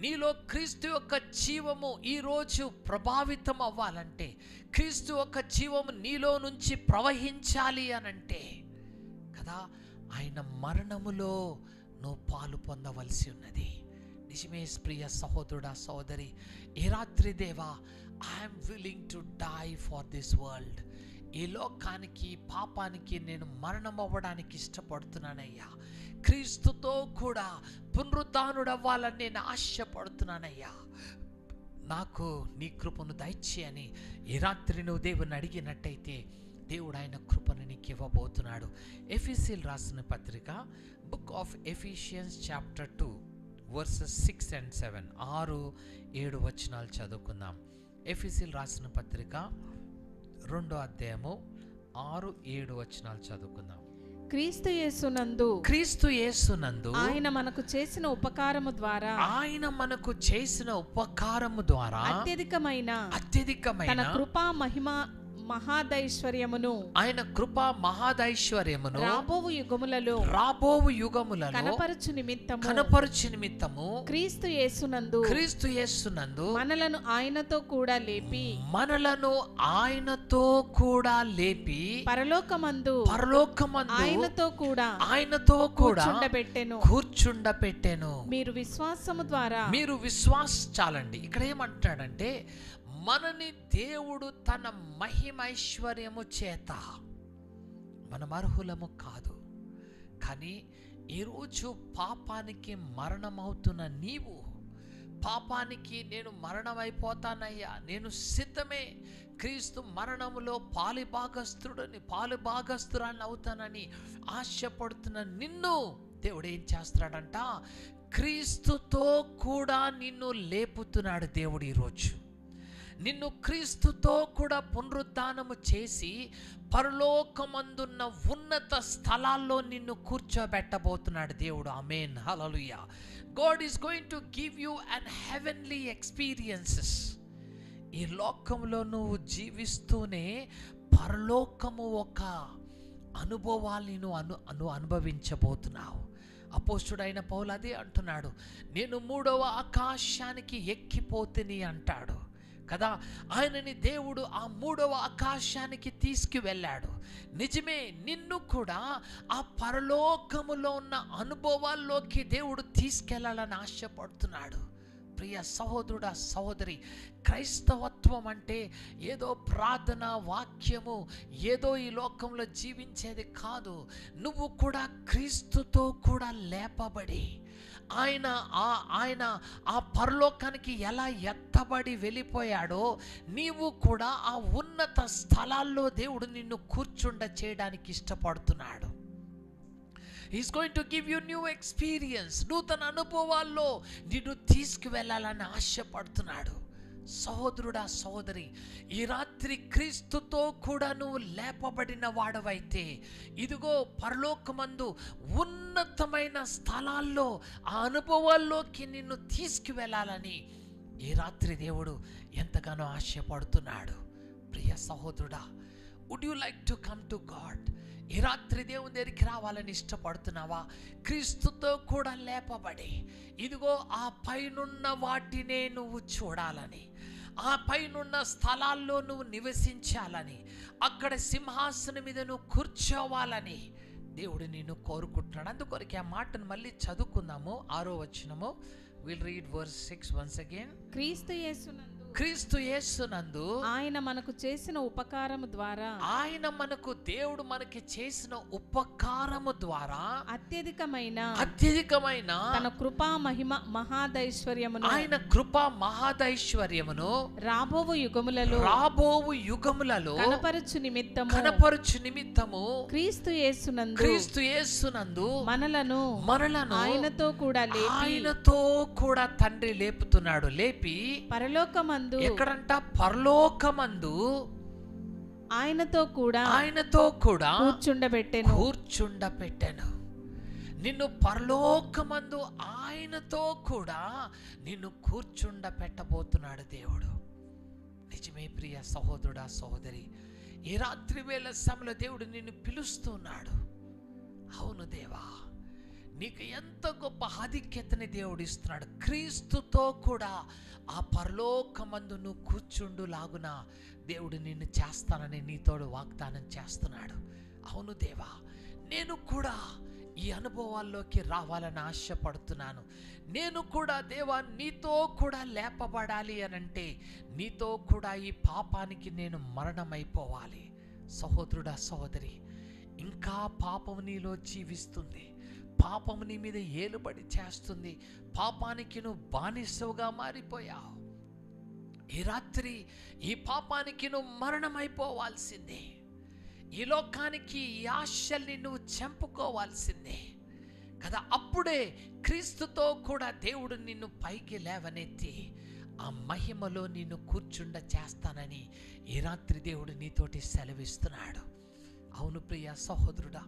నీలో క్రీస్తు యొక్క జీవము ఈరోజు ప్రభావితం అవ్వాలంటే, క్రీస్తు యొక్క జీవము నీలో నుంచి ప్రవహించాలి అనంటే కదా ఆయన మరణములో నువ్వు పాలు పొందవలసి ఉన్నది. నిజమే ప్రియ సహోదరుడా, సహోదరి, ఈ రాత్రి దేవా, I'm willing to die for this world. ఈ లోకానికి, పాపానికి నేను మరణం అవ్వడానికి ఇష్టపడుతున్నానయ్యా. క్రీస్తుతో కూడా పునరుద్ధానుడవ్వాలని నేను ఆశపడుతున్నానయ్యా. నాకు నీ కృపను దయచేయని ఈ రాత్రి నువ్వు దేవుని అడిగినట్టయితే దేవుడు ఆయన కృపను నీకు ఇవ్వబోతున్నాడు. ఎఫెసీయులకు రాసిన పత్రిక, book of Ephesians chapter 2 verses 6 and 7, 6-7 వచనాలు చదువుకుందాం. ఎఫెసీయులకు రాసిన పత్రిక 2వ అధ్యాయము 6-7 వచనాలు చదువుకుందాం. క్రీస్తు యేసునందు ఆయన మనకు చేసిన ఉపకారము ద్వారా అత్యధికమైన తన కృపా మహాదైశ్వర్యమును ఆయన కృపా మహాదైశ్వర్యమును రాబోవు యుగములలో కనపరచు నిమిత్తము క్రీస్తు యేసునందు మనలను ఆయనతో కూడా లేపి పరలోకమందు ఆయనతో కూడా కూర్చుండబెట్టెను. మీరు విశ్వాసించాలండి. ఇక్కడ ఏమంటాడంటే, మనని దేవుడు తన మహిమైశ్వర్యము చేత, మనం అర్హులము కాదు, కానీ ఈరోజు పాపానికి మరణమవుతున్న నీవు, పాపానికి నేను మరణమైపోతానయ్యా, నేను సిద్ధమే, క్రీస్తు మరణములో పాలుభాగస్తురాన్ని అవుతానని ఆశపడుతున్న నిన్ను దేవుడు ఏం చేస్తాడంట, క్రీస్తుతో కూడా నిన్ను లేపుతున్నాడు. దేవుడు ఈరోజు నిన్ను క్రీస్తుతో కూడా పునరుద్ధానము చేసి పరలోకమందున్న ఉన్నత స్థలాల్లో నిన్ను కూర్చోబెట్టబోతున్నాడు దేవుడు. ఆమేన్, హల్లెలూయా. God is going to give you an heavenly experiences. ఈ లోకంలో నువ్వు జీవిస్తూనే పరలోకము ఒక అనుభవాన్ని నువ్వు అనుభవించబోతున్నావు. అపోస్తుడైన పౌలు అదే అంటున్నాడు, నేను 3వ ఆకాశానికి ఎక్కిపోతిని అంటాడు కదా. ఆయనని దేవుడు ఆ 3వ ఆకాశానికి తీసుకువెళ్ళాడు. నిజమే, నిన్ను కూడా ఆ పరలోకములో ఉన్న అనుభవాల్లోకి దేవుడు తీసుకెళ్లాలని ఆశపడుతున్నాడు. ప్రియ సహోదరుడా, సహోదరి, క్రైస్తవత్వం అంటే ఏదో ప్రార్థన, వాక్యము, ఏదో ఈ లోకంలో జీవించేది కాదు. నువ్వు కూడా క్రీస్తుతో కూడా లేపబడి ఆయన ఆ పరలోకానికి ఎలా ఎత్తబడి వెళ్ళిపోయాడో, నీవు కూడా ఆ ఉన్నత స్థలాల్లో దేవుడు నిన్ను కూర్చుండ చేయడానికి ఇష్టపడుతున్నాడు. He's going to give you new experience. నూతన అనుభవాల్లో నిన్ను తీసుకువెళ్ళాలని ఆశపడుతున్నాడు. సహోదరుడా, సహోదరి, ఈ రాత్రి క్రీస్తుతో కూడా నువ్వు లేపబడిన వాడవైతే, ఇదిగో పరలోకమందు ఉన్నతమైన స్థలాల్లో ఆ అనుభవాల్లోకి నిన్ను తీసుకువెళ్ళాలని ఈ రాత్రి దేవుడు ఎంతగానో ఆశపడుతున్నాడు. ప్రియ సహోదరుడా, would you like to come to God? ఈ రాత్రి దేవుని దగ్గరికి రావాలని ఇష్టపడుతున్నావా? క్రీస్తుతో కూడా లేపబడి ఇదిగో ఆ పైనున్న వాటినే నువ్వు చూడాలని, ఆ పైనున్న స్థలాల్లో నువ్వు నివసించాలని, అక్కడ సింహాసనం మీద నువ్వు కూర్చోవాలని దేవుడు నిన్ను కోరుకుంటున్నాడు. అందుకొరకు ఆ మాటను మళ్ళీ చదువుకుందాము. 6వ వచనము. We'll read verse 6 once again. క్రీస్తు యేసునందు ఆయన మనకు చేసిన ఉపకారము ద్వారా, ఆయన మనకు దేవుడు మనకి చేసిన ఉపకారము ద్వారా అత్యధికమైన తన కృపా మహిమ మహాదైశ్వర్యమును, ఆయన కృపా మహాదైశ్వర్యమును రాబోవు యుగములలో కనపరచు నిమిత్తము క్రీస్తు యేసునందు మనలను ఆయనతో కూడా తండ్రి లేపుతున్నాడు. లేపి పరలోకమందు, ఎక్కడంట? పరలోకమందు ఆయనతో కూడా కూర్చుండబెట్టెను. నిన్ను పరలోకమందు ఆయనతో కూడా నిన్ను కూర్చుండబెట్టబోతున్నాడు దేవుడు. నిజమే ప్రియ సహోదరుడా, సహోదరి, ఈ రాత్రి వేళ సమయంలో దేవుడు నిన్ను పిలుస్తున్నాడు. అవును దేవా, నీకు ఎంత గొప్ప ఆధిక్యతని దేవుడు ఇస్తున్నాడు. క్రీస్తుతో కూడా ఆ పరలోకమందు నువ్వు కూర్చుండు లాగున దేవుడు నిన్ను చేస్తానని నీతోడు వాగ్దానం చేస్తున్నాడు. అవును దేవా, నేను కూడా ఈ అనుభవాల్లోకి రావాలని ఆశపడుతున్నాను. నేను కూడా దేవా నీతో కూడా లేపబడాలి అనంటే నీతో కూడా ఈ పాపానికి నేను మరణమైపోవాలి. సహోదరుడా, సహోదరి, ఇంకా పాపం నీలో జీవిస్తుంది. పాపం నీ మీద ఏలుబడి చేస్తుంది. పాపానికి నువ్వు బానిసవుగా మారిపోయావు. ఈ రాత్రి ఈ పాపానికి నువ్వు మరణమైపోవాల్సిందే. ఈ లోకానికి ఈ ఆశల్ని నువ్వు చంపుకోవాల్సిందే కదా. అప్పుడే క్రీస్తుతో కూడా దేవుడు నిన్ను పైకి లేవనెత్తి ఆ మహిమలో నిన్ను కూర్చుండ చేస్తానని ఈ రాత్రి దేవుడు నీతోటి సెలవిస్తున్నాడు. అవును ప్రియ సహోదరుడా,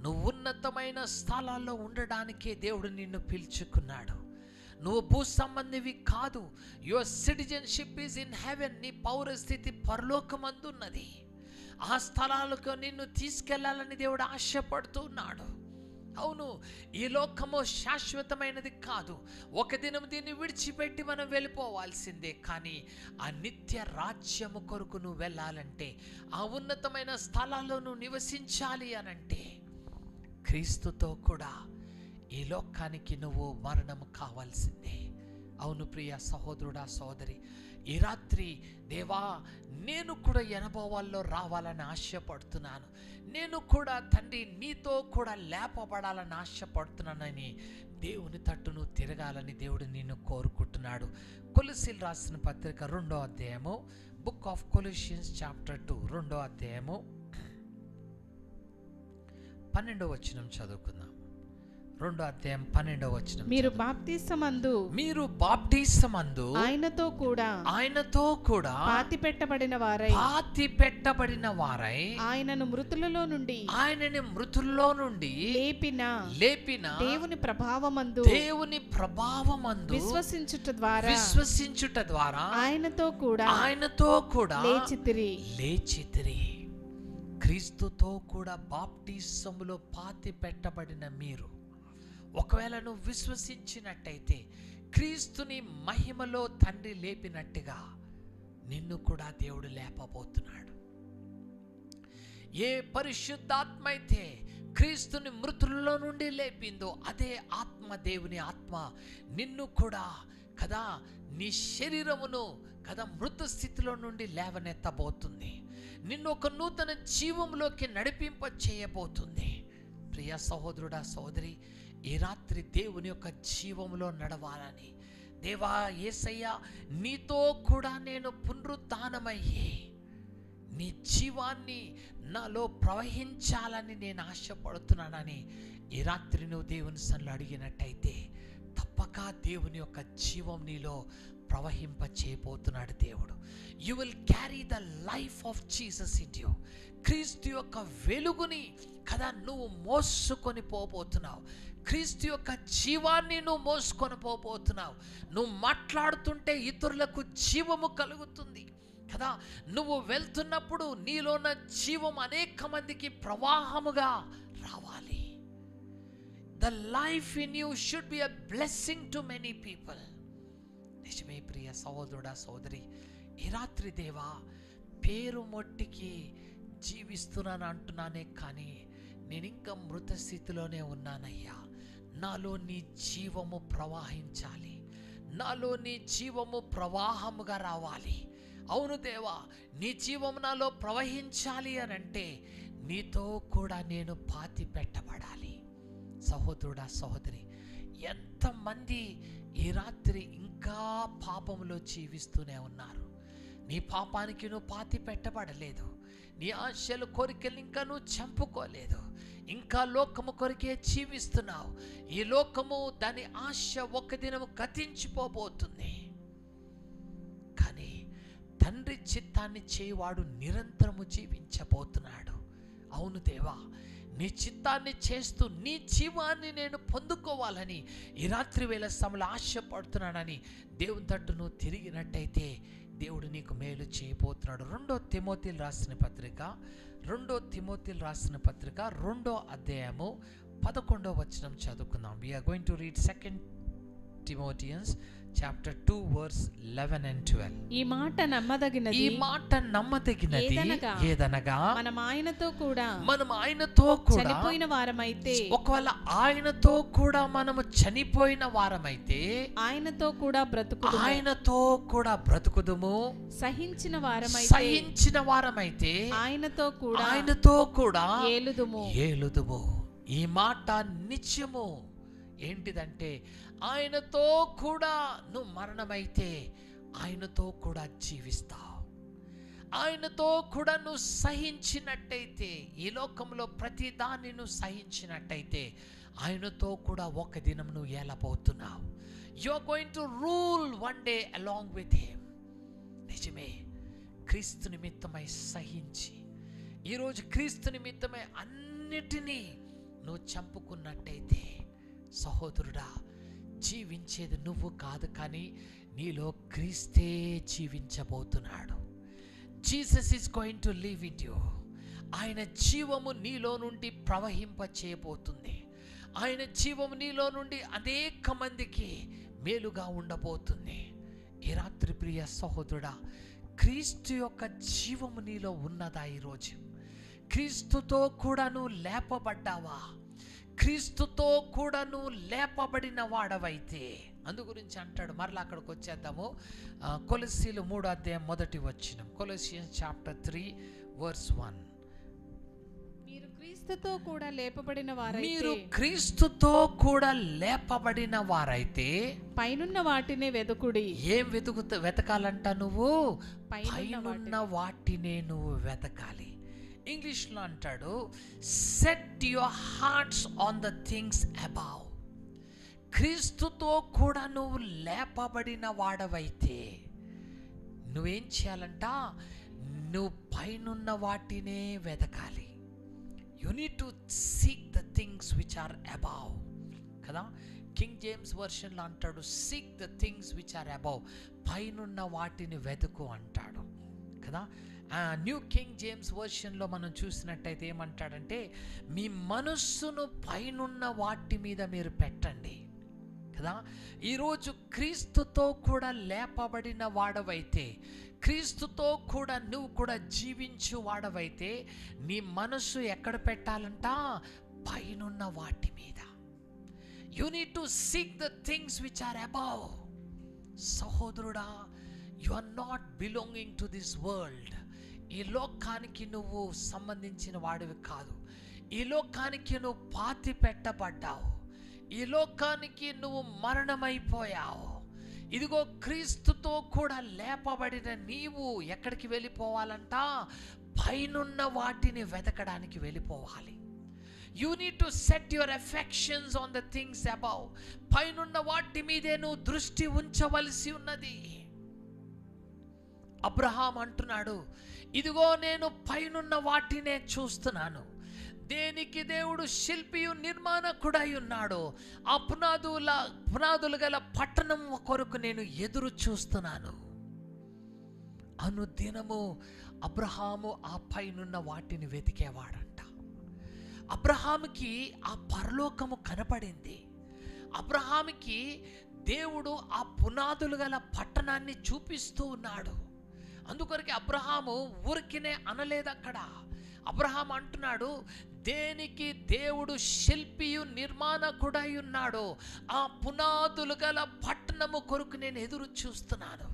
నువ్వు ఉన్నతమైన స్థలాల్లో ఉండడానికే దేవుడు నిన్ను పిలుచుకున్నాడు. నువ్వు భూ సంబంధివి కాదు. Your citizenship is in heaven. నీ పౌరస్థితి పరలోకమందున్నది. ఆ స్థలాలకు నిన్ను తీసుకెళ్లాలని దేవుడు ఆశపడుతున్నాడు. అవును, ఈ లోకము శాశ్వతమైనది కాదు. ఒక దినం దీన్ని విడిచిపెట్టి మనం వెళ్ళిపోవాల్సిందే. కానీ ఆ నిత్య రాజ్యము కొరకు నువ్వు వెళ్ళాలంటే, ఆ ఉన్నతమైన స్థలాల్లో నువ్వు నివసించాలి అనంటే క్రీస్తుతో కూడా ఈ లోకానికి నువ్వు మరణం కావాల్సిందే. అవును ప్రియ సహోదరుడా, సహోదరి, ఈ రాత్రి దేవా నేను కూడా అనుభవాల్లో రావాలని ఆశపడుతున్నాను. నేను కూడా తండ్రి నీతో కూడా లేపబడాలని ఆశపడుతున్నానని దేవుని తట్టును తిరగాలని దేవుడు నిన్ను కోరుకుంటున్నాడు. కొలొస్సీయులకు రాసిన పత్రిక 2వ అధ్యాయము, బుక్ ఆఫ్ కొలొసియన్స్ చాప్టర్ 2 2వ అధ్యాయము 12వ వచనం చదువుకుందాం. 2వ అధ్యాయం 12వ వచనం. మీరు బాప్తిసమందు ఆయనతో కూడా పాతి పెట్టబడిన వారై ఆయనను మృతులలో నుండి లేపిన దేవుని ప్రభావమందు విశ్వసించుట ద్వారా ఆయనతో కూడా లేచితిరి. క్రీస్తుతో కూడా బాప్టిసములో పాతి పెట్టబడిన మీరు ఒకవేళ నువ్వు విశ్వసించినట్టయితే క్రీస్తుని మహిమలో తండ్రి లేపినట్టుగా నిన్ను కూడా దేవుడు లేపబోతున్నాడు. ఏ పరిశుద్ధాత్మ అయితే క్రీస్తుని మృతుల్లో నుండి లేపిందో అదే ఆత్మ, దేవుని ఆత్మ నిన్ను కూడా కదా నీ శరీరమును కదా మృత స్థితిలో నుండి లేవనెత్తబోతుంది. నిన్ను ఒక నూతన జీవంలోకి నడిపింప చేయబోతుంది. ప్రియ సహోదరుడా, సహోదరి, ఈ రాత్రి దేవుని యొక్క జీవంలో నడవాలని దేవా యేసయ్య నీతో కూడా నేను పునరుత్థానమయ్యి నీ జీవాన్ని నాలో ప్రవహించాలని నేను ఆశపడుతున్నానని ఈ రాత్రి నువ్వు దేవుని సన్నిధిలో అడిగినట్టయితే తప్పక దేవుని యొక్క జీవం నీలో ప్రవహింప చేయబోతున్నాడు దేవుడు. You will carry the life of Jesus in you. క్రీస్తు యొక్క వెలుగుని కదా నువ్వు మోసుకొని పోబోతున్నావు. క్రీస్తు యొక్క జీవాన్ని నువ్వు మోసుకొని పోబోతున్నావు. నువ్వు మాట్లాడుతుంటే ఇతరులకు జీవము కలుగుతుంది కదా. నువ్వు వెళ్తున్నప్పుడు నీలోన జీవం అనేక మందికి ప్రవాహముగా రావాలి. The life in you should be a blessing to many people. నిజమే ప్రియ సహోదరుడా, సహోదరి, ఈ రాత్రి దేవా పేరు మొట్టికి జీవిస్తున్నాను అంటున్నానే కానీ నేను ఇంకా మృత స్థితిలోనే ఉన్నానయ్యా. నాలో నీ జీవము ప్రవహించాలి. నాలో నీ జీవము ప్రవాహముగా రావాలి. అవును దేవా, నీ జీవము నాలో ప్రవహించాలి అని అంటే నీతో కూడా నేను పాతి పెట్టబడాలి. సహోదరుడా, సహోదరి, ఎంతమంది ఈ రాత్రి ఇంకా పాపములో జీవిస్తూనే ఉన్నారు. నీ పాపానికి నువ్వు పాతి పెట్టబడలేదు. నీ ఆశలు, కోరికలు ఇంకా నువ్వు చంపుకోలేదు. ఇంకా లోకము కొరికే జీవిస్తున్నావు. ఈ లోకము, దాని ఆశ ఒక దినము గతించిపోబోతుంది. కానీ తండ్రి చిత్తాన్ని చేయవాడు నిరంతరము జీవించబోతున్నాడు. అవును దేవా, నీ చిత్తాన్ని చేస్తూ నీ జీవాన్ని నేను పొందుకోవాలని ఈ రాత్రి వేళ సమయంలో ఆశపడుతున్నానని దేవుని తట్టు నువ్వు తిరిగినట్టయితే దేవుడు నీకు మేలు చేయబోతున్నాడు. 2 తిమోతిలు రాసిన పత్రిక 2వ అధ్యాయము 11వ వచనం చదువుకుందాం. We are going to read 2 Timothians chapter 2 verse 11 and 12. ఈ మాట నమ్మదగినది ఏదనగా మనం ఆయనతో కూడా చనిపోయిన వారమైతే, ఒకవేళ ఆయనతో కూడా మనము చనిపోయిన వారమైతే ఆయనతో కూడా బ్రతుకుదుము. సహించిన వారమైతే ఆయనతో కూడా ఏలుదుము. ఈ మాట నిత్యము. ఏంటిదంటే, ఆయనతో కూడా నువ్వు మరణమైతే ఆయనతో కూడా జీవిస్తావు. ఆయనతో కూడా నువ్వు సహించినట్టయితే, ఈ లోకంలో ప్రతి దాన్ని నువ్వు సహించినట్టయితే ఆయనతో కూడా ఒక దినం నువ్వు ఏలబోతున్నావు. You are going to rule one day along with him. నిజమే, క్రీస్తు నిమిత్తమై సహించి ఈరోజు క్రీస్తు నిమిత్తమై అన్నిటినీ నువ్వు చంపుకున్నట్టయితే, సహోదరుడా, జీవించేది నువ్వు కాదు, కానీ నీలో క్రీస్తే జీవించబోతున్నాడు. Jesus is going to live in you. ఆయన జీవము నీలో నుండి ప్రవహింప చేయబోతుంది. ఆయన జీవము నీలో నుండి అనేక మందికి మేలుగా ఉండబోతుంది. ఈ రాత్రి ప్రియ సహోదరుడా, క్రీస్తు యొక్క జీవము నీలో ఉన్నదా? ఈరోజు క్రీస్తుతో కూడా నువ్వు లేపబడ్డావా? క్రీస్తుతో కూడా నువ్వు లేపబడిన వాడవైతే, అందు గురించి అంటాడు. మరలా అక్కడికి వచ్చేద్దాము. కొలస్సీలు 3వ అధ్యాయం 1వ వచనం. కొలస్సియన్స్ చాప్టర్ 3 verse 1. మీరు క్రీస్తుతో కూడా లేపబడిన వారైతే పైనున్న వాటినే వెతుకుడి. ఏం వెతకాలంట? నువ్వు పైనున్న వాటినే నువ్వు వెతకాలి. ఇంగ్లీష్లో అంటాడు, set your hearts on the things above. క్రీస్తుతో కూడా నువ్వు లేపబడిన వాడవైతే నువ్వేం చేయాలంట? నువ్వు పైనున్న వాటినే వెతకాలి. You need to seek the things which are above కదా. కింగ్ జేమ్స్ వర్షన్లో అంటాడు, seek the things which are above. పైనున్న వాటిని వెతుకు అంటాడు కదా. న్యూ కింగ్ జేమ్స్ వర్షన్లో మనం చూసినట్టయితే ఏమంటాడంటే, మీ మనస్సును పైనున్న వాటి మీద మీరు పెట్టండి కదా. ఈరోజు క్రీస్తుతో కూడా లేపబడిన వాడవైతే, క్రీస్తుతో కూడా నువ్వు కూడా జీవించు వాడవైతే, నీ మనస్సు ఎక్కడ పెట్టాలంట? పైనున్న వాటి మీద. You need to seek the things which are above. సహోదరుడా, you are not belonging to this world. ఈ లోకానికి నువ్వు సంబంధించిన వాడివి కాదు. ఈ లోకానికి నువ్వు పాతి పెట్టబడ్డావు. ఈ లోకానికి నువ్వు మరణమైపోయావు. ఇదిగో క్రీస్తుతో కూడా లేపబడిన నీవు ఎక్కడికి వెళ్ళిపోవాలంట? పైనున్న వాటిని వెతకడానికి వెళ్ళిపోవాలి. You need to set your affections on the things above. పైనున్న వాటి మీదే నువ్వు దృష్టి ఉంచవలసి ఉన్నది. అబ్రహాం అంటున్నాడు, ఇదిగో నేను పైనున్న వాటినే చూస్తున్నాను. దేనికి దేవుడు శిల్పియు నిర్మాణకుడై ఉన్నాడు, ఆ పునాదులు గల పట్టణం కొరకు నేను ఎదురు చూస్తున్నాను. అనుదినము అబ్రహాము ఆ పైనున్న వాటిని వెతికేవాడంట. అబ్రహాముకి ఆ పరలోకము కనపడింది. అబ్రహాముకి దేవుడు ఆ పునాదులు గల పట్టణాన్ని చూపిస్తూ ఉన్నాడు. అందుకొరకు అబ్రహాము ఊరికినే అనలేదు. అక్కడ అబ్రహాం అంటున్నాడు, దేనికి దేవుడు శిల్పియు నిర్మాణకుడై ఉన్నాడో ఆ పునాదులు గల పట్టణము కొరకు నేను ఎదురు చూస్తున్నాను.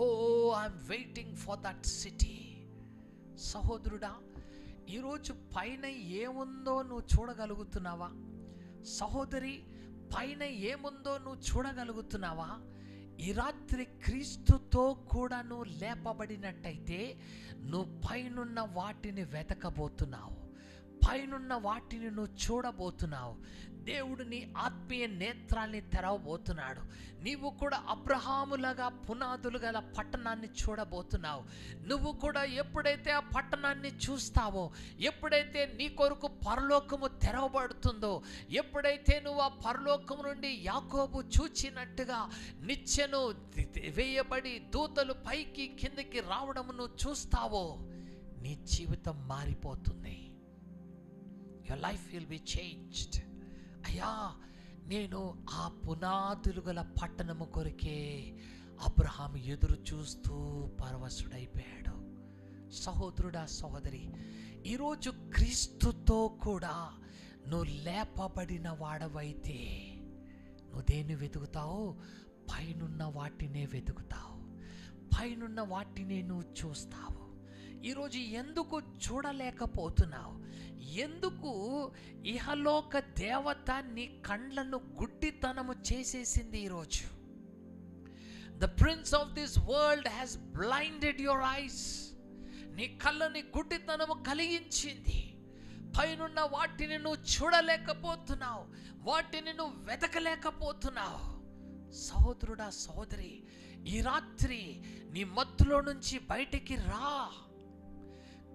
Oh I'm waiting for that city. సహోదరుడా, ఈరోజు పైన ఏముందో నువ్వు చూడగలుగుతున్నావా? సహోదరి, పైన ఏముందో నువ్వు చూడగలుగుతున్నావా? ఈ రాత్రి క్రీస్తుతో కూడా నువ్వు లేపబడినట్టయితే నువ్వు పైనున్న వాటిని వెతకబోతున్నావు, పైనున్న వాటిని నువ్వు చూడబోతున్నావు. దేవుడు నీ ఆత్మీయ నేత్రాల్ని తెరవబోతున్నాడు. నీవు కూడా అబ్రహాములాగా పునాదులు గల పట్టణాన్ని చూడబోతున్నావు. నువ్వు కూడా ఎప్పుడైతే ఆ పట్టణాన్ని చూస్తావో, ఎప్పుడైతే నీ కొరకు పరలోకము తెరవబడుతుందో, ఎప్పుడైతే నువ్వు ఆ పరలోకము నుండి యాకోబు చూచినట్టుగా నిచ్చెను వేయబడి దూతలు పైకి కిందకి రావడం నువ్వు చూస్తావో, నీ జీవితం మారిపోతుంది. Your life will be changed. అయ్యా, నేను ఆ పునాదులు గల పట్టణము కొరకే అబ్రహాం ఎదురు చూస్తూ పరవశుడైపోయాడు. సహోదరుడా, సహోదరి, ఈరోజు క్రీస్తుతో కూడా నువ్వు లేపబడిన వాడవైతే నువ్వు దేన్ని వెతుకుతావు? పైనున్న వాటినే వెతుకుతావు, పైనున్న వాటినే నువ్వు చూస్తావు. ఈరోజు ఎందుకు చూడలేకపోతున్నావు? ఎందుకు ఇహలోక దేవత నీ కండ్లను గుడ్డితనము చేసేసింది? ఈరోజు the prince of this world has blinded your eyes. నీ కళ్ళని గుడ్డితనము కలిగించింది. పైనున్న వాటిని నువ్వు చూడలేకపోతున్నావు, వాటిని నువ్వు వెతకలేకపోతున్నావు. సహోదరుడా, సహోదరి, ఈ రాత్రి నీ మత్తులో నుంచి బయటికి రా.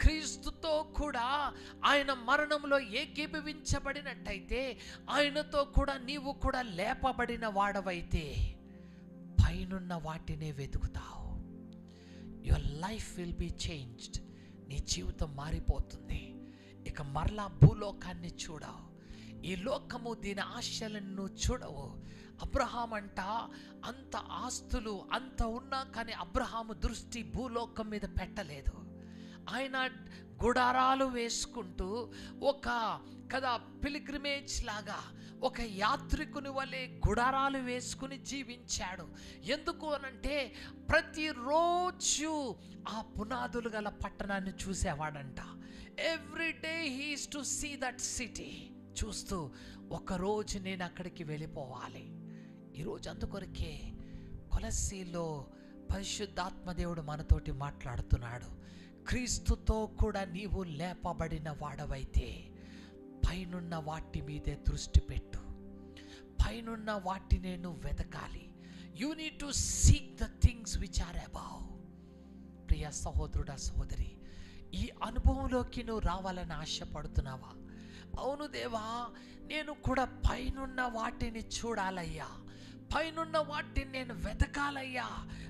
క్రీస్తుతో కూడా ఆయన మరణంలో ఏకీభవించబడినట్టయితే, ఆయనతో కూడా నీవు కూడా లేపబడిన వాడవైతే పైనున్న వాటినే వెతుకుతావు. Your life will be changed. నీ జీవితం మారిపోతుంది. ఇక మరలా భూలోకాన్ని చూడవు. ఈ లోకము దీని ఆశలను నువ్వు చూడవు. అబ్రహాం అంట అంత ఆస్తులు అంత ఉన్నా కానీ అబ్రహాము దృష్టి భూలోకం మీద పెట్టలేదు. ఆయన గుడారాలు వేసుకుంటూ ఒక పిలిగ్రిమేజ్ లాగా, ఒక యాత్రికుని వలె గుడారాలు వేసుకుని జీవించాడు. ఎందుకు అనంటే ప్రతిరోజు ఆ పునాదులు గల పట్టణాన్ని చూసేవాడంట. Every day he is to see that city. చూస్తూ ఒకరోజు నేను అక్కడికి వెళ్ళిపోవాలి. ఈరోజు అందుకొరకే కొలస్సీలో పరిశుద్ధాత్మదేవుడు మనతోటి మాట్లాడుతున్నాడు. క్రీస్తుతో కూడా నీవు లేపబడిన వాడవైతే పైనున్న వాటి మీదే దృష్టి పెట్టు, పైనున్న వాటినే నువ్వు వెతకాలి. You need to seek the things which are above. ప్రియ సహోదరుడా, సహోదరి, ఈ అనుభవంలోకి నువ్వు రావాలని ఆశపడుతున్నావా? అవును దేవా, నేను కూడా పైనున్న వాటిని చూడాలయ్యా, పైనున్న వాటిని నేను వెతకాలయ్యా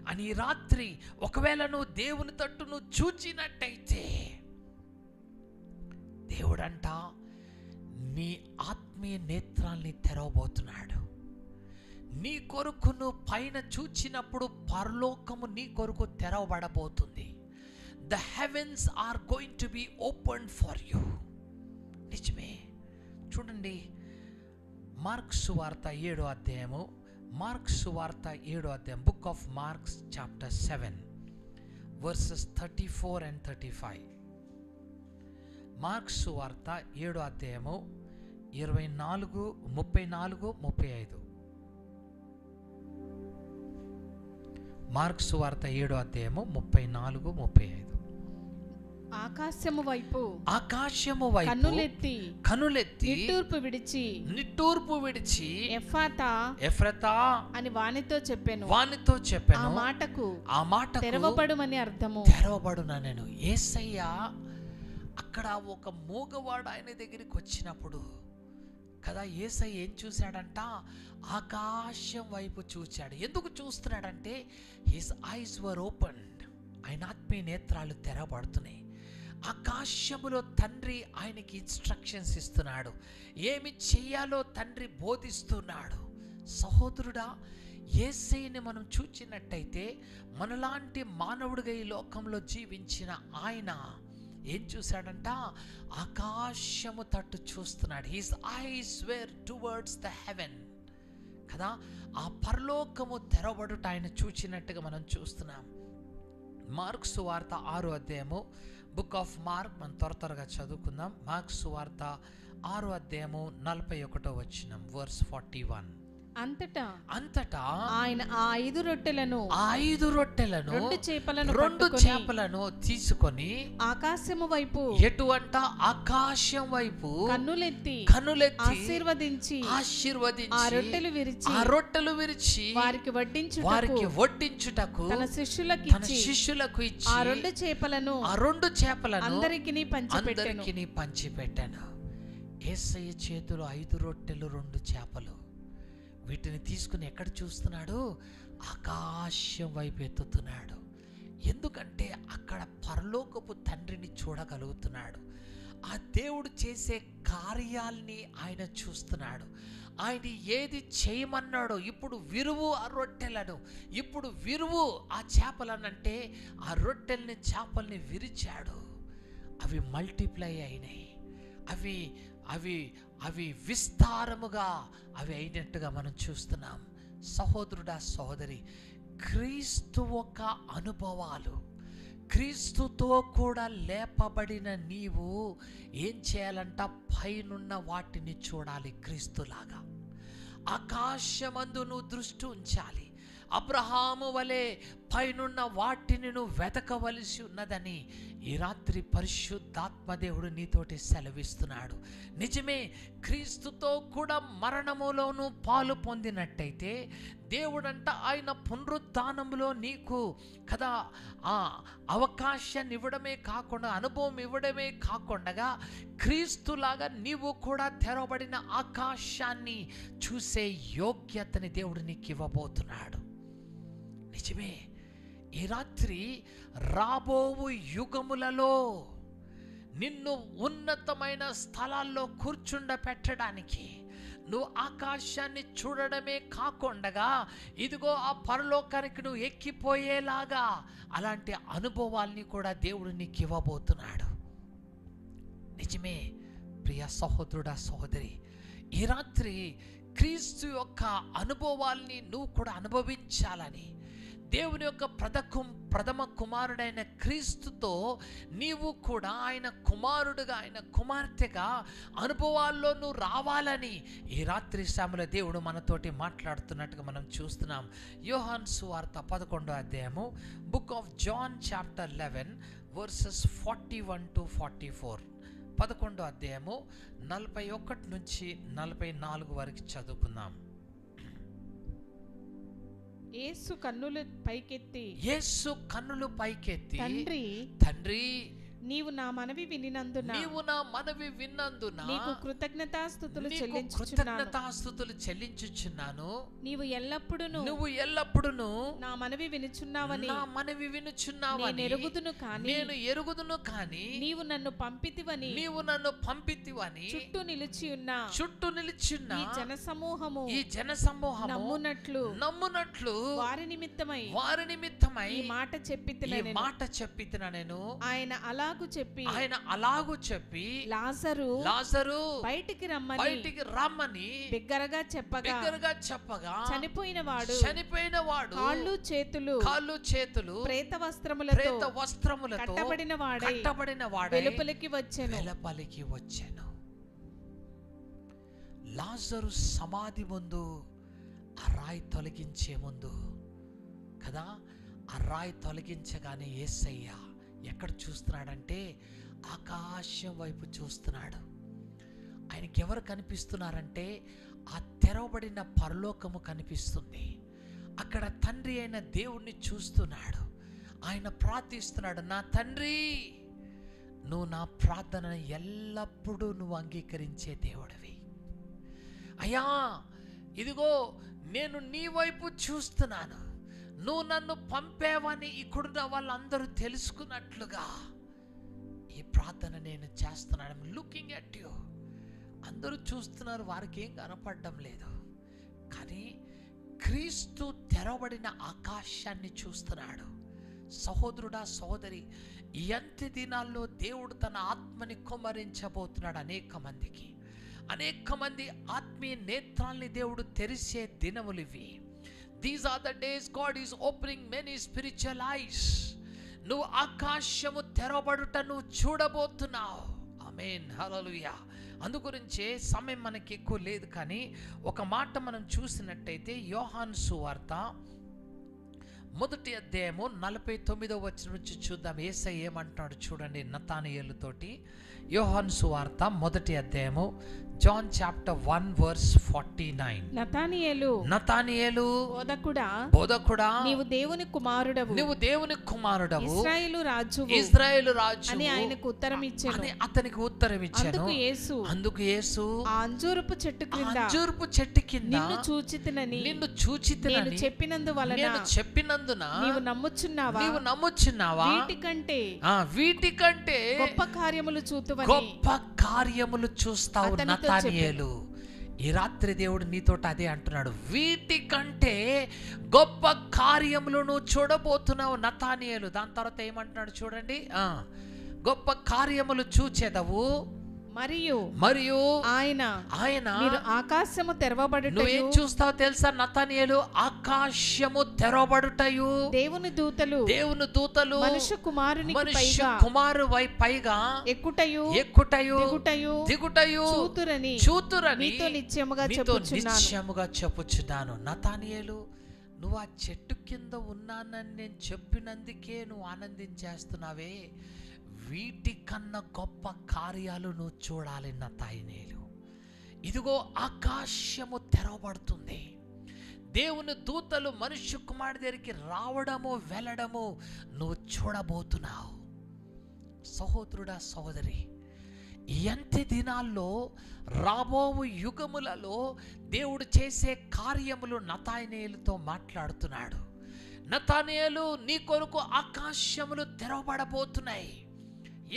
అని రాత్రి ఒకవేళ నువ్వు దేవుని తట్టు నువ్వు చూచినట్టయితే, దేవుడంట నీ ఆత్మీయ నేత్రాల్ని తెరవబోతున్నాడు. నీ కొరకు నువ్వు పైన చూచినప్పుడు పరలోకము నీ కొరకు తెరవబడబోతుంది. The heavens are going to be open for you. నిజమే. చూడండి, మార్క్స్ సువార్త 7వ అధ్యాయము, మార్క్స్ సువార్త 7వ అధ్యాయం, book of marks chapter 7 versus 34 and 35. Marks సువార్త 7వ అధ్యాయము 24, 34, 35. మార్క్స్ సువార్త 7వ అధ్యాయము 34, 35. ఆకాశము వైపు కనులెత్తి నిట్టూర్పు విడిచి ఎఫ్రాతా అని వానితో చెప్పాను. ఆ మాటకు తెరవబడుమని అర్థము. తెరవబడునను. యేసయ్య అక్కడ ఒక మూగవాడు ఆయన దగ్గరికి వచ్చినప్పుడు కదా, యేసయ్య ఏం చూశాడంట? ఆకాశం వైపు చూశాడు. ఎందుకు చూస్తున్నాడంటే హిస్ ఐస్ వర్ ఓపెన్డ్. ఆయన ఆత్మీయ నేత్రాలు తెరవబడుతున్నాయి. ఆకాశములో తండ్రి ఆయనకి ఇన్స్ట్రక్షన్స్ ఇస్తున్నాడు, ఏమి చెయ్యాలో తండ్రి బోధిస్తున్నాడు. సహోదరుడా, యేసయ్యని మనం చూచినట్టయితే మనలాంటి మానవుడిగా ఈ లోకంలో జీవించిన ఆయన ఏం చూశాడంట? ఆకాశము తట్టు చూస్తున్నాడు. His eyes were towards the heaven కదా. ఆ పరలోకము తెరవబడుట ఆయన చూచినట్టుగా మనం చూస్తున్నాం. మార్కు సువార్త 6వ అధ్యాయము, బుక్ ఆఫ్ మార్క్ మనం త్వరగా చదువుకుందాం. మార్కు సువార్త 6వ అధ్యాయము 41వ వచనం, వర్స్ 41. అంతటా ఆయన ఆ 5 రొట్టెలను 2 చేపలను తీసుకొని ఆకాశము వైపు, ఎటువంట? ఆకాశం వైపు కన్నులెత్తి ఆశీర్వదించి ఆ రొట్టెలు విరిచి వారికి వడ్డించుటకు తన శిష్యులకు ఇచ్చి ఆ 2 చేపలను అందరికీ పంచిపెట్టాను. యేసయ్య చేతిలో 5 రొట్టెలు 2 చేపలు. వీటిని తీసుకుని ఎక్కడ చూస్తున్నాడు? ఆకాశం వైపు ఎత్తుతున్నాడు. ఎందుకంటే అక్కడ పరలోకపు తండ్రిని చూడగలుగుతున్నాడు. ఆ దేవుడు చేసే కార్యాల్ని ఆయన చూస్తున్నాడు. ఆయన ఏది చేయమన్నాడో, ఇప్పుడు విరువు ఆ రొట్టెలను, ఇప్పుడు విరువు ఆ చేపలనంటే ఆ రొట్టెల్ని చేపల్ని విరిచాడు. అవి మల్టిప్లై అయినాయి. అవి విస్తారముగా అవి అయినట్టుగా మనం చూస్తున్నాం. సహోదరుడా, సహోదరి, క్రీస్తు ఒక అనుభవాలు, క్రీస్తుతో కూడా లేపబడిన నీవు ఏం చేయాలంట? పైనున్న వాటిని చూడాలి. క్రీస్తులాగా ఆకాశమందు నువ్వు దృష్టి ఉంచాలి. అబ్రహాము వలె పైనున్న వాటిని నువ్వు వెతకవలసి ఉన్నదని ఈ రాత్రి పరిశుద్ధాత్మదేవుడు నీతోటి సెలవిస్తున్నాడు. నిజమే, క్రీస్తుతో కూడా మరణములోనూ పాలు పొందినట్టయితే దేవుడంట ఆయన పునరుద్ధానములో నీకు కదా ఆ అవకాశాన్ని ఇవ్వడమే కాకుండా, అనుభవం ఇవ్వడమే కాకుండా, క్రీస్తులాగా నీవు కూడా తెరవబడిన ఆకాశాన్ని చూసే యోగ్యతని దేవుడు నీకు ఇవ్వబోతున్నాడు. నిజమే, ఈ రాత్రి రాబోవు యుగములలో నిన్ను ఉన్నతమైన స్థలాల్లో కూర్చుండపెట్టడానికి, నువ్వు ఆకాశాన్ని చూడడమే కాకుండా ఇదిగో ఆ పరలోకానికి నువ్వు ఎక్కిపోయేలాగా అలాంటి అనుభవాల్ని కూడా దేవుడు నీకు ఇవ్వబోతున్నాడు. నిజమే ప్రియ సహోదరుడా, సహోదరి, ఈ రాత్రి క్రీస్తు యొక్క అనుభవాల్ని నువ్వు కూడా అనుభవించాలని, దేవుని యొక్క ప్రథమ కుమారుడైన క్రీస్తుతో నీవు కూడా ఆయన కుమారుడుగా, ఆయన కుమార్తెగా అనుభవాల్లో నువ్వు రావాలని ఈ రాత్రి సమయంలో దేవుడు మనతోటి మాట్లాడుతున్నట్టుగా మనం చూస్తున్నాం. యోహాను సువార్త 11వ అధ్యాయము, book of John chapter 11 verses 41 to 44. 11వ అధ్యాయము 41 నుంచి 44 వరకు చదువుకుందాం. యేసు కన్నులు పైకెత్తి తండ్రి, నీవు నా మనవి విన్నందున నీకు కృతజ్ఞతాస్తుతులు చెల్లించుచున్నాను. నీవు ఎల్లప్పుడూ నా మనవి వినుచున్నావని నేను ఎరుగుదును కానీ నీవు నన్ను పంపితివని చుట్టూ నిలిచి ఉన్న ఈ జనసమూహము నమ్మునట్లు వారి నిమిత్తమై ఈ మాట చెప్పితిన నేను. ఆయన అలాగు చెప్పి లాజరు బయటికి రమ్మని బిగ్గరగా చెప్పగా చనిపోయినవాడు కాళ్ళు చేతులు ప్రేత వస్త్రములతో కట్టబడిన వాడై వెలుపలికి వచ్చెను. లాజరు సమాధి ముందు ఆ రాయి తొలగించే ముందు కదా, ఆ రాయి తొలగించగానే యేసయ్య ఎక్కడ చూస్తున్నాడంటే ఆకాశం వైపు చూస్తున్నాడు. ఆయనకి ఎవరు కనిపిస్తున్నారంటే ఆ తెరవబడిన పరలోకము కనిపిస్తుంది. అక్కడ తండ్రి అయిన దేవుణ్ణి చూస్తున్నాడు. ఆయన ప్రార్థిస్తున్నాడు, నా తండ్రి, నువ్వు నా ప్రార్థనను ఎల్లప్పుడూ నువ్వు అంగీకరించే దేవుడివి. అయ్యా, ఇదిగో నేను నీ వైపు చూస్తున్నాను, నువ్వు నన్ను పంపేవని ఇక్కడున్న వాళ్ళందరూ తెలుసుకున్నట్లుగా ఈ ప్రార్థన నేను చేస్తున్నాను. I'm looking at you. అందరూ చూస్తున్నారు, వారికి ఏం కనపడడం లేదు, కానీ క్రీస్తు తెరవబడిన ఆకాశాన్ని చూస్తున్నాడు. సహోదరుడా, సహోదరి, ఈ అంత్య దినాల్లో దేవుడు తన ఆత్మని కుమ్మరించబోతున్నాడు. అనేక మంది ఆత్మీయ నేత్రాల్ని దేవుడు తెరిచే దినములు ఇవి. These are the days God is opening many spiritual eyes. నువ్వు ఆకాశము తెరవబడుట నువ్వు చూడబోతున్నావు. ఆమేన్, హల్లెలూయా. అందుగురించే సమయం మనకి ఎక్కువ లేదు, కానీ ఒక మాట మనం చూసినట్టయితే యోహాను సువార్త 1వ అధ్యాయము 49వ వచనం నుంచి చూద్దాం. యేసయ్య ఏమంటున్నాడు చూడండి నతానయేలుతోటి. యోహాను సువార్త 1వ అధ్యాయము, జాన్ చాప్టర్ 1 verse 49. నతానయేలు బోధకుడా, నీవు దేవుని కుమారుడవు, ఇశ్రాయేలు రాజు అని ఆయనకు ఉత్తరం ఇచ్చెను. అతనికి ఉత్తరం ఇచ్చెను. అందుకు యేసు ఆ అంజూరపు చెట్టు కింద నిన్ను చూచితినని నేను చెప్పినందున నీవు నమ్ముచున్నావా? వీటికంటే గొప్ప కార్యములు చూస్తావు నతానయేలు. ఈ రాత్రి దేవుడు నీతోటి అదే అంటున్నాడు. వీటికంటే గొప్ప కార్యములు నువ్వు చూడబోతున్నావు నతానయేలు. దాని తర్వాత ఏమంటున్నాడు చూడండి, గొప్ప కార్యములు చూచెదవు, మరియు ఆయన మీరు ఆకాశము తెరవబడుట. నువ్వేం చూస్తావు తెలుసా నతానయేలు? ఆకాశము తెరవబడుటయు, దేవుని దూతలు మనుష్య కుమారు పైగా ఎక్కుటయు దిగుటయు చూతురని నీతో నిశ్చయముగా చెప్పుచున్నాను. నతానయేలు, నువ్వు ఆ చెట్టు కింద ఉన్నానని నేను చెప్పినందుకే నువ్వు ఆనందించేస్తున్నావే, వీటికన్నా గొప్ప కార్యాలు నువ్వు చూడాలి నతానయేలు. ఇదిగో ఆకాశము తెరవబడుతుంది, దేవుని దూతలు మనుష్య కుమారుడి దగ్గరికి రావడము వెళ్ళడము నువ్వు చూడబోతున్నావు. సహోదరుడా, సహోదరి, ఈ అంత్య దినాల్లో రాబో యుగములలో దేవుడు చేసే కార్యములు నతానయేలుతో మాట్లాడుతున్నాడు. నతానయేలు, నీ కొరకు ఆకాశములు తెరవబడబోతున్నాయి.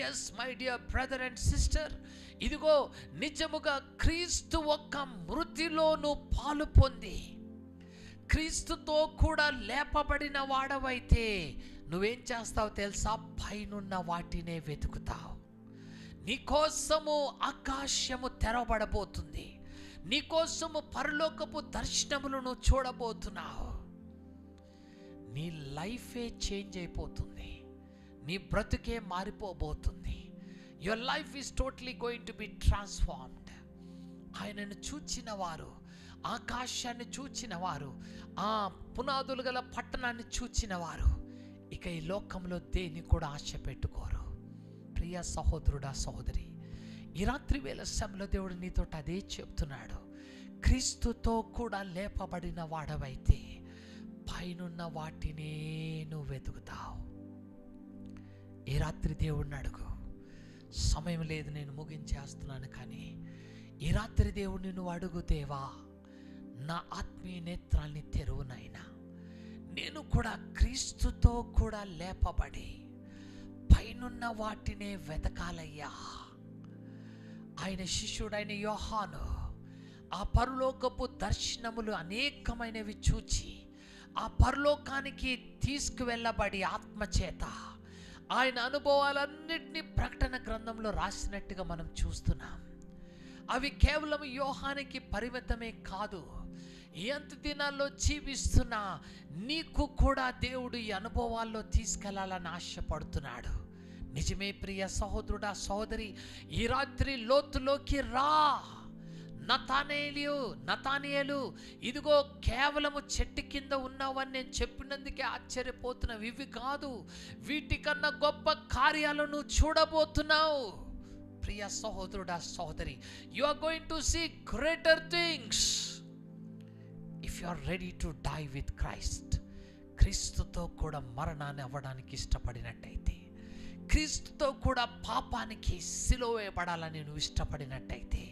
Yes my dear brother and sister, ఇదిగో నిజముగా క్రీస్తు ఒక్క మృతిలోను పాలు పొంది క్రీస్తుతో కూడా లేపబడిన వాడవైతే నువ్వేం చేస్తావు తెలుసా? పైనున్న వాటినే వెతుకుతావు. నీకోసము ఆకాశము తెరవబడబోతుంది, నీకోసము పరలోకపు దర్శనములు నువ్వు చూడబోతున్నావు. నీ లైఫే చేంజ్ అయిపోతుంది, నీ బ్రతుకే మారిపోబోతుంది. Your life is totally going to be transformed. ఆయనను చూచిన వారు, ఆకాశాన్ని చూచిన వారు, ఆ పునాదులు గల పట్టణాన్ని చూచిన వారు ఇక ఈ లోకంలో దేన్ని కూడా ఆశ పెట్టుకోరు. ప్రియ సహోదరుడా, సహోదరి, ఈ రాత్రి వేళ సమయంలో దేవుడు నీతో అదే చెప్తున్నాడు. క్రీస్తుతో కూడా లేపబడిన వాడవైతే పైనున్న వాటినే నువ్వు వెతుకుతావు. ఈ రాత్రి దేవుడిని అడుగు. సమయం లేదు, నేను ముగించేస్తున్నాను, కానీ ఈ రాత్రి దేవుడిని నువ్వు అడుగు, దేవా నా ఆత్మీయ నేత్రాల్ని తెరువునైనా, నేను కూడా క్రీస్తుతో కూడా లేపబడి పైనున్న వాటినే వెతకాలయ్యా. ఆయన శిష్యుడైన యోహాను ఆ పరలోకపు దర్శనములు అనేకమైనవి చూచి ఆ పరలోకానికి తీసుకువెళ్ళబడి ఆత్మచేత ఆయన అనుభవాలన్నిటినీ ప్రకటన గ్రంథంలో రాసినట్టుగా మనం చూస్తున్నాం. అవి కేవలం యోహానికి పరిమితమే కాదు, ఈ అంత్య దినాల్లో జీవిస్తున్న నీకు కూడా దేవుడు ఈ అనుభవాల్లో తీసుకెళ్లాలని ఆశపడుతున్నాడు. నిజమే ప్రియ సహోదరుడా, సహోదరి, ఈ రాత్రి లోతులోకి రా. నతానయేలు, ఇదిగో కేవలము చెట్టు కింద ఉన్నావని నేను చెప్పినందుకే ఆశ్చర్యపోతున్నావు. ఇవి కాదు, వీటికన్నా గొప్ప కార్యాలను చూడబోతున్నావు. ప్రియ సహోదరుడా, సహోదరి, you are going to see greater things if you are ready to die with Christ. క్రీస్తుతో కూడా మరణాన్ని అవ్వడానికి ఇష్టపడినట్టయితే, క్రీస్తుతో కూడా పాపానికి సిలువ వేయబడాలని నువ్వు ఇష్టపడినట్టయితే,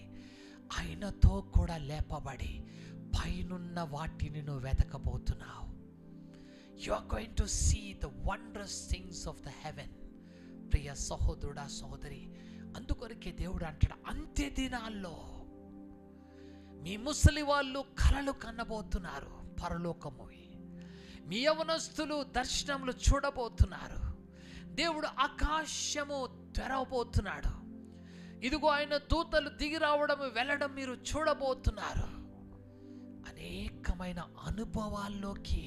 ఆయనతో కూడా లేపబడి పైనున్న వాటిని నువ్వు వెతకబోతున్నావు. You are going to see the wondrous things of the heaven. ప్రియ సహోదరుడా, సహోదరి, అందుకొరకే దేవుడు అంటాడు, అంత్య దినాల్లో మీ ముసలి వాళ్ళు కలలు కన్నబోతున్నారు పరలోకము. మీ యవనస్తులు దర్శనములు చూడబోతున్నారు. దేవుడు ఆకాశము తెరవబోతున్నాడు. ఇదిగో ఆయన దూతలు దిగి రావడం వెళ్ళడం మీరు చూడబోతున్నారు. అనేకమైన అనుభవాల్లోకి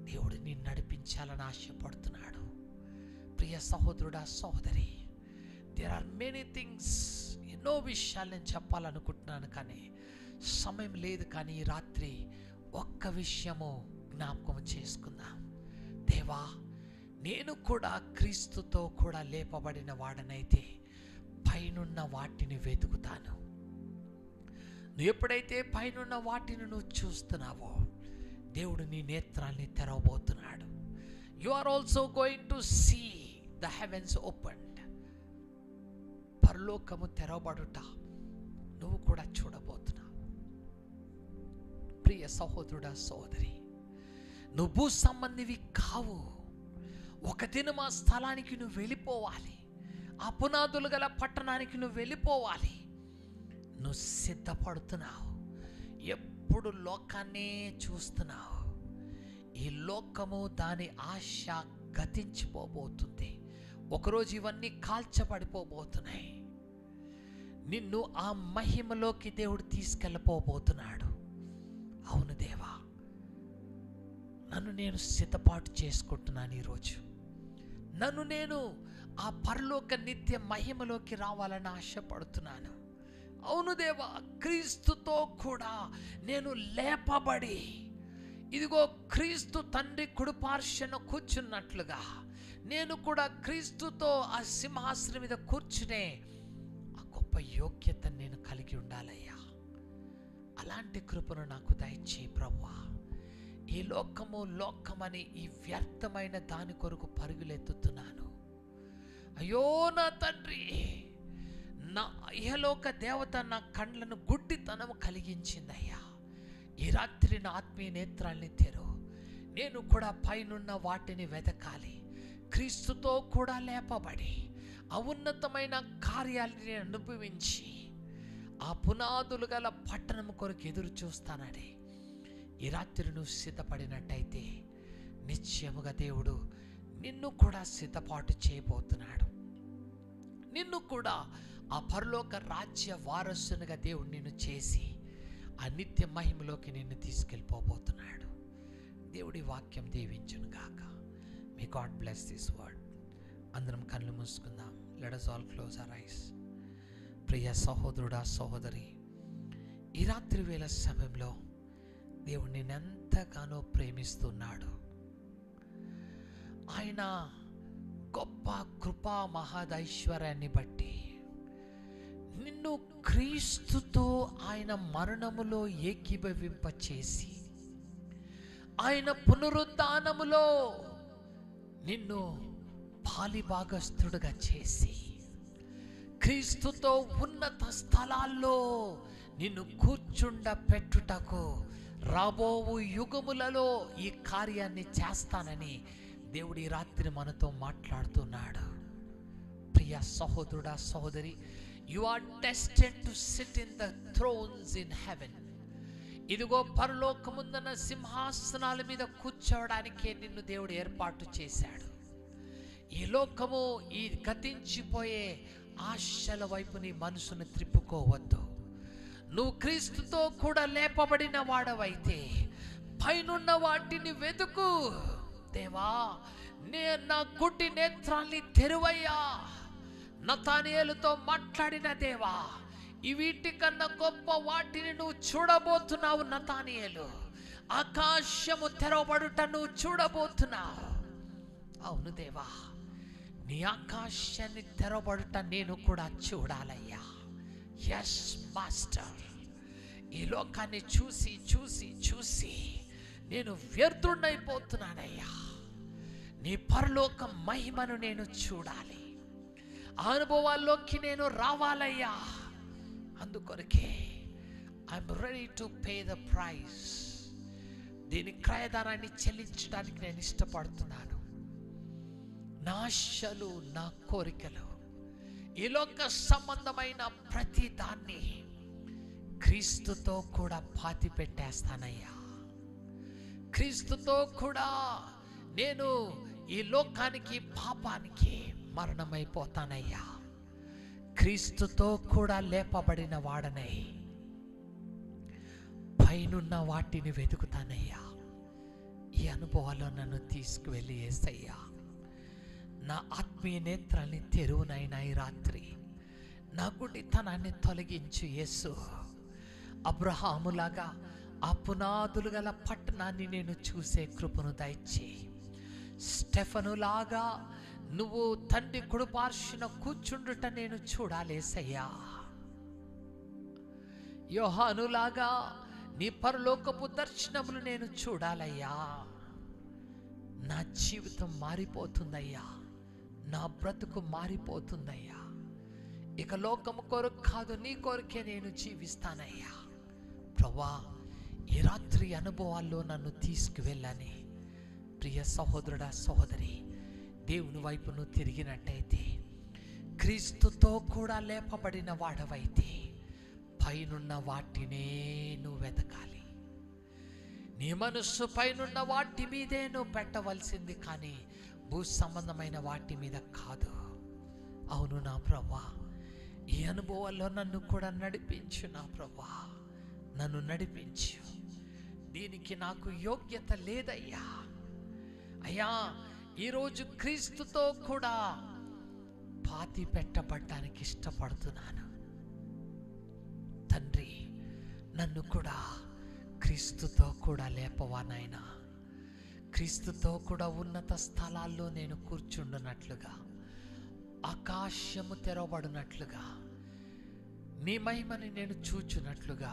దేవుడు నిన్ను నడిపించాలని ఆశపడుతున్నాడు. ప్రియ సహోదరుడా, సహోదరి, దేర్ ఆర్ మెనీ థింగ్స్, ఎన్నో విషయాలు నేను చెప్పాలనుకుంటున్నాను, కానీ సమయం లేదు. కానీ ఈ రాత్రి ఒక్క విషయము జ్ఞాపకం చేసుకుందాం. దేవా, నేను కూడా క్రీస్తుతో కూడా లేపబడిన వాడనైతే పైనున్న వాటిని వెతుకుతాను. నువ్వు ఎప్పుడైతే పైనున్న వాటిని నువ్వు చూస్తున్నావో దేవుడు నీ నేత్రాన్ని తెరవబోతున్నాడు. You are also going to see the heavens opened. పరలోకము తెరవబడుట నువ్వు కూడా చూడబోతున్నావు. ప్రియ సహోదరుడా, సోదరి, నువ్వు భూ సంబంధివి కావు. ఒక దినం ఆ స్థలానికి నువ్వు వెళ్ళిపోవాలి. ఆ పునాదులు గల పట్టణానికి నువ్వు వెళ్ళిపోవాలి. నువ్వు సిద్ధపడుతున్నావు. ఎప్పుడు లోకాన్నే చూస్తున్నావు. ఈ లోకము దాని ఆశ గతించిపోబోతుంది. ఒకరోజు ఇవన్నీ కాల్చబడిపోబోతున్నాయి. నిన్ను ఆ మహిమలోకి దేవుడు తీసుకెళ్ళిపోబోతున్నాడు. అవును దేవా, నన్ను నేను సిద్ధపాటు చేసుకుంటున్నాను. ఈరోజు నన్ను నేను ఆ పరలోక నిత్య మహిమలోకి రావాలని ఆశపడుతున్నాను. అవును దేవా, క్రీస్తుతో కూడా నేను లేపబడి ఇదిగో క్రీస్తు తండ్రి కుడిపార్శ్వన కూర్చున్నట్లుగా నేను కూడా క్రీస్తుతో ఆ సింహాసనం మీద కూర్చునే ఆ గొప్ప యోగ్యత నేను కలిగి ఉండాలయ్యా. అలాంటి కృపను నాకు దయచేయి ప్రభువా. ఈ లోకమని ఈ వ్యర్థమైన దాని కొరకు పరుగులెత్తుతున్నాను. అయ్యో నా తండ్రి, నా ఇహలోక దేవత నా కండ్లను గుడ్డితనము కలిగించిందయ్యా. ఈ రాత్రి నా ఆత్మీయ నేత్రాల్ని తెరు. నేను కూడా పైనున్న వాటిని వెతకాలి. క్రీస్తుతో కూడా లేపబడి ఆ ఉన్నతమైన కార్యాలని అనుభవించి ఆ పునాదులు గల పట్టణం కొరకు ఎదురు చూస్తానని ఈ రాత్రి నువ్వు సిద్ధపడినట్టయితే నిశ్చయముగా దేవుడు నిన్ను కూడా సిద్ధపాటు చేయబోతున్నాడు. నిన్ను కూడా ఆ పరలోక రాజ్య వారసునిగా దేవుడు నిన్ను చేసి ఆ నిత్య మహిమలోకి నిన్ను తీసుకెళ్ళిపోబోతున్నాడు. దేవుడి వాక్యం దీవించును గాక. May God bless this word. అందరం కళ్ళు మూసుకుందాం. Let us all close our eyes. ప్రియ సహోదరుడా, సహోదరి, ఈ రాత్రి వేళ సమయంలో దేవుడు నిన్నెంతగానో ప్రేమిస్తున్నాడు. ఆయన గొప్ప కృపా మహాదైశ్వర్యాన్ని బట్టి నిన్ను క్రీస్తుతో ఆయన మరణములో ఏకీభవింపచేసి ఆయన పునరుద్ధానములో నిన్ను పాలిభాగస్థుడుగా చేసి క్రీస్తుతో ఉన్నత స్థలాల్లో నిన్ను కూర్చుండ పెట్టుటకు రాబోవు యుగములలో ఈ కార్యాన్ని చేస్తానని దేవుడి రాత్రి మనతో మాట్లాడుతున్నాడు. ప్రియ సహోదరుడా, సహోదరి, you are destined to sit in the thrones in heaven. ఇదిగో పరలోకముందున్న సింహాసనాల మీద కూర్చోవడానికే నిన్ను దేవుడు ఏర్పాటు చేశాడు. ఈ లోకము, ఈ గతించిపోయే ఆశల వైపు నీ మనసును త్రిప్పుకోవద్దు. నువ్వు క్రీస్తుతో కూడా లేపబడిన వాడవైతే పైనున్న వాటిని వెతుకు. దేవా, నా గుడ్డి నేత్రాల్ని తెరువయ్యా. నతానియేలుతో మాట్లాడిన దేవా, ఈ వీటికన్నా గొప్ప వాటిని నువ్వు చూడబోతున్నావు. నతానియేలు, ఆకాశము తెరవబడుట నువ్వు చూడబోతున్నావు. అవును దేవా, నీ ఆకాశాన్ని తెరవబడుట నేను కూడా చూడాలయ్యా. ఎస్ మాస్టర్, ఈ లోకాన్ని చూసి చూసి చూసి నేను వ్యర్థుడైపోతున్నానయ్యా. నీ పరలోక మహిమను నేను చూడాలి. ఆ అనుభవాల్లోకి నేను రావాలయ్యా. అందుకొరకే I'm ready to pay the price. దీని క్రయధనాన్ని చెల్లించడానికి నేను ఇష్టపడుతున్నాను. నా ఆశలు, నా కోరికలు, ఈ లోక సంబంధమైన ప్రతి దాన్ని క్రీస్తుతో కూడా పాతి పెట్టేస్తానయ్యా. క్రీస్తుతో కూడా నేను ఈ లోకానికి పాపానికి మరణమైపోతానయ్యా. క్రీస్తుతో కూడా లేపబడిన వాడనై పైనున్న వాటిని వెతుకుతానయ్యా. ఈ అనుభవాల్లో నన్ను తీసుకువెళ్ళి యేసయ్యా, నా ఆత్మీయ నేత్రాన్ని తెరువునైనా ఈ రాత్రి నా గుడ్డితనాన్ని తొలగించు యేసు. అబ్రహాములాగా ఆ పునాదులు గల పట్టణాన్ని నేను చూసే కృపను దయచేయి. స్టెఫనులాగా నువ్వు తండ్రి కుడిపార్శ్వన కూర్చుండుట నేను చూడాలేసయ్యా. యోహానులాగా నీ పరలోకపు దర్శనములు నేను చూడాలయ్యా. నా జీవితం మారిపోతుందయ్యా, నా బ్రతుకు మారిపోతుందయ్యా. ఇక లోకము కొరకు కాదు, నీ కొరకే నేను జీవిస్తానయ్యా. ప్రభువా, ఈ రాత్రి అనుభవాల్లో నన్ను తీసుకువెళ్ళని ప్రియ సహోదరుడా సహోదరి, దేవుని వైపు నువ్వు తిరిగినట్టయితే, క్రీస్తుతో కూడా లేపబడిన వాడవైతే పైనున్న వాటినే నువ్వు వెతకాలి. నీ మనస్సు పైనున్న వాటి మీదే నువ్వు పెట్టవలసింది, కానీ భూ సంబంధమైన వాటి మీద కాదు. అవును నా ప్రభువా, ఈ అనుభవాల్లో నన్ను కూడా నడిపించు నా ప్రభువా, నన్ను నడిపించు. దీనికి నాకు యోగ్యత లేదయ్యా. అయ్యా, ఈరోజు క్రీస్తుతో కూడా పాతి పెట్టబడ్డానికి ఇష్టపడుతున్నాను తండ్రి. నన్ను కూడా క్రీస్తుతో కూడా లేపవా నాయనా. క్రీస్తుతో కూడా ఉన్నత స్థలాల్లో నేను కూర్చుండునట్లుగా, ఆకాశము తెరవబడినట్లుగా, నీ మహిమని నేను చూచున్నట్లుగా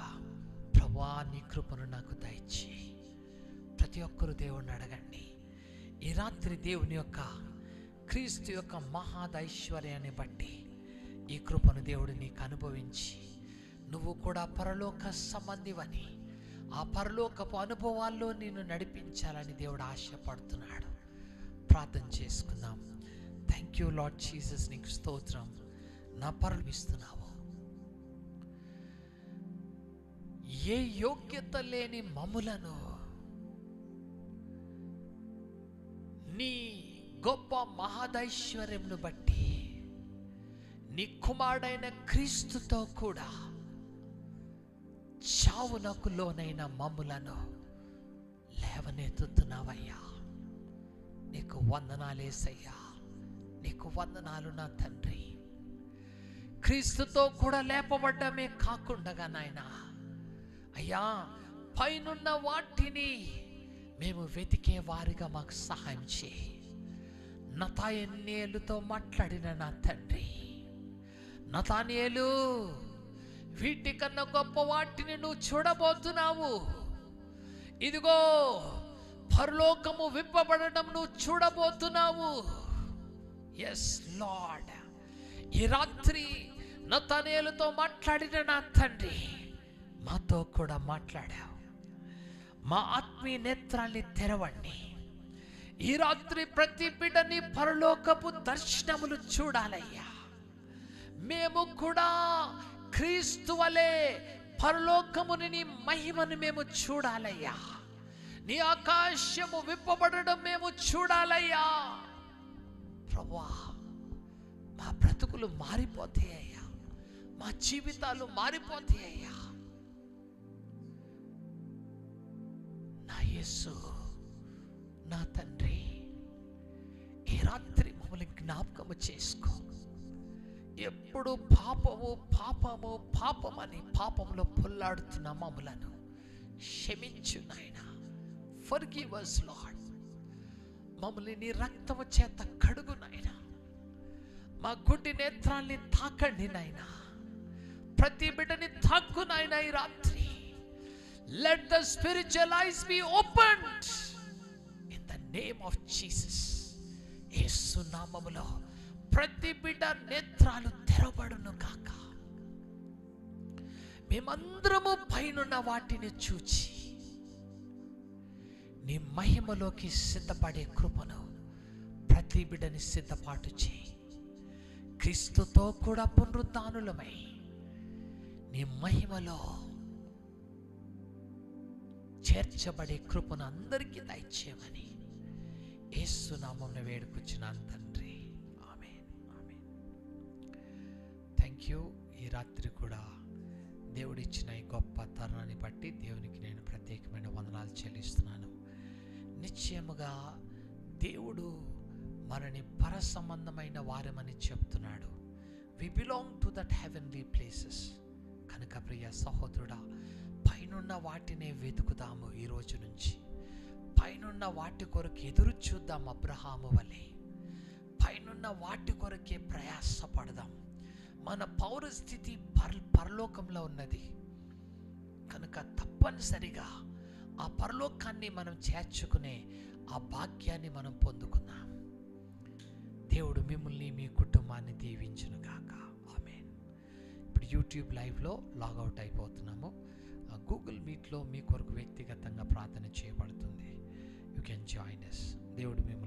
ప్రభువా, నీ కృపను నాకు దయచేయి. ప్రతి ఒక్కరూ దేవుణ్ణి అడగండి. ఈ రాత్రి దేవుని యొక్క క్రీస్తు యొక్క మహాదైశ్వర్యాన్ని బట్టి ఈ కృపను దేవుడు నీకు అనుభవించి, నువ్వు కూడా పరలోక సంబంధివని, ఆ పరలోకపు అనుభవాల్లో నిన్ను నడిపించాలని దేవుడు ఆశపడుతున్నాడు. ప్రార్థన చేసుకుందాం. థ్యాంక్ యూ లార్డ్ జీసస్, నీకు స్తోత్రం. నా పరమిస్తున్నావు. ఏ యోగ్యత లేని మమ్ములను నీ గొప్ప మహాదైశ్వర్యమును బట్టి నీ కుమారుడైన క్రీస్తుతో కూడా చావునకు లోనైన మమ్ములను లేవనెత్తుతున్నావయ్యా. నీకు వందనాలేసయ్యా, నీకు వందనాలు నా తండ్రి. క్రీస్తుతో కూడా లేపబడ్డమే కాకుండా నాయనా, అయ్యా, పైనున్న వాటిని మేము వెతికే వారిగా మాకు సహాయం చేయి. నతానేలుతో మాట్లాడిన నా తండ్రి, నతానేలు, వీటికన్నా గొప్ప వాటిని నువ్వు చూడబోతున్నావు. ఇదిగో పరలోకము విప్పబడడం నువ్వు చూడబోతున్నావు. ఎస్ లార్డ్, ఈ రాత్రి నతానేలుతో మాట్లాడిన నా తండ్రి, మాతో కూడా మాట్లాడావు. మా ఆత్మీయ నేత్రాల్ని తెరవండి. ఈ రాత్రి ప్రతి బిడ్డని పరలోకపు దర్శనములు చూడాలయ్యా. మేము కూడా క్రీస్తు వలె పరలోకముని, నీ మహిమను మేము చూడాలయ్యా. నీ ఆకాశము విప్పబడడం మేము చూడాలయ్యా. ప్రభువా, మా బ్రతుకులు మారిపోతాయ్యా, మా జీవితాలు మారిపోతాయ్యా. నా యేసు, నా తండ్రి, ఈ రాత్రి మమ్మల్ని జ్ఞాపకము చేసుకో. ఎప్పుడు పాపము పాపము పాపమని పాపంలో పొల్లాడుతున్న మమ్మలను క్షమించు నాయనా. Forgive us lord. మమ్మల్ని నీ రక్తము చేత కడుగు నాయనా. మా గుడ్డి నేత్రాల్ని తాకండి నాయనా. ప్రతి బిడ్డని తాకు నాయనా. ఈ రాత్రి let the spiritual eyes be opened in the name of Jesus. యేసు నామములో ప్రతి బిడ్డ నేత్రాలు తెరవబడును కాక. మేమందరము పైనున్న వాటిని చూచి నీ మహిమలోకి సిద్ధపడే కృపను ప్రతి బిడ్డని సిద్ధపాటు చేయి. క్రీస్తుతో కూడా పునరుద్ధానులమై నీ మహిమలో చేర్చబడే కృపను అందరికీ దయచేయమని యేసు నామమున వేడుకొచ్చున్నాను తండ్రి. ఆమేన్, ఆమేన్. Thank you. ఈ రాత్రి కూడా దేవుడిచ్చిన ఈ గొప్ప తరుణాన్ని బట్టి దేవునికి నేను ప్రత్యేకమైన వందనాలు చెల్లిస్తున్నాను. నిశ్చయముగా దేవుడు మనని పర సంబంధమైన వారమని చెప్తున్నాడు. We belong to that heavenly places. కనుక ప్రియ సహోదరుడా, పైనున్న వాటినే వెతుకుదాము. ఈ రోజు నుంచి పైనున్న వాటి కొరకు ఎదురు చూద్దాం. అబ్రహాము వలె పైనున్న వాటి కొరకే ప్రయాసపడదాం. మన పౌరస్థితి పరలోకంలో ఉన్నది కనుక తప్పనిసరిగా ఆ పరలోకాన్ని మనం చేర్చుకునే ఆ భాగ్యాన్ని మనం పొందుకుందాం. దేవుడు మిమ్మల్ని మీ కుటుంబాన్ని దీవించును గాక. ఆమేన్. ఇప్పుడు యూట్యూబ్ లైవ్లో లాగౌట్ అయిపోతున్నాము. గూగుల్ మీట్లో మీ కొరకు వ్యక్తిగతంగా ప్రార్థన చేయబడుతుంది. You can join us. దేవుడు మిమ్మల్ని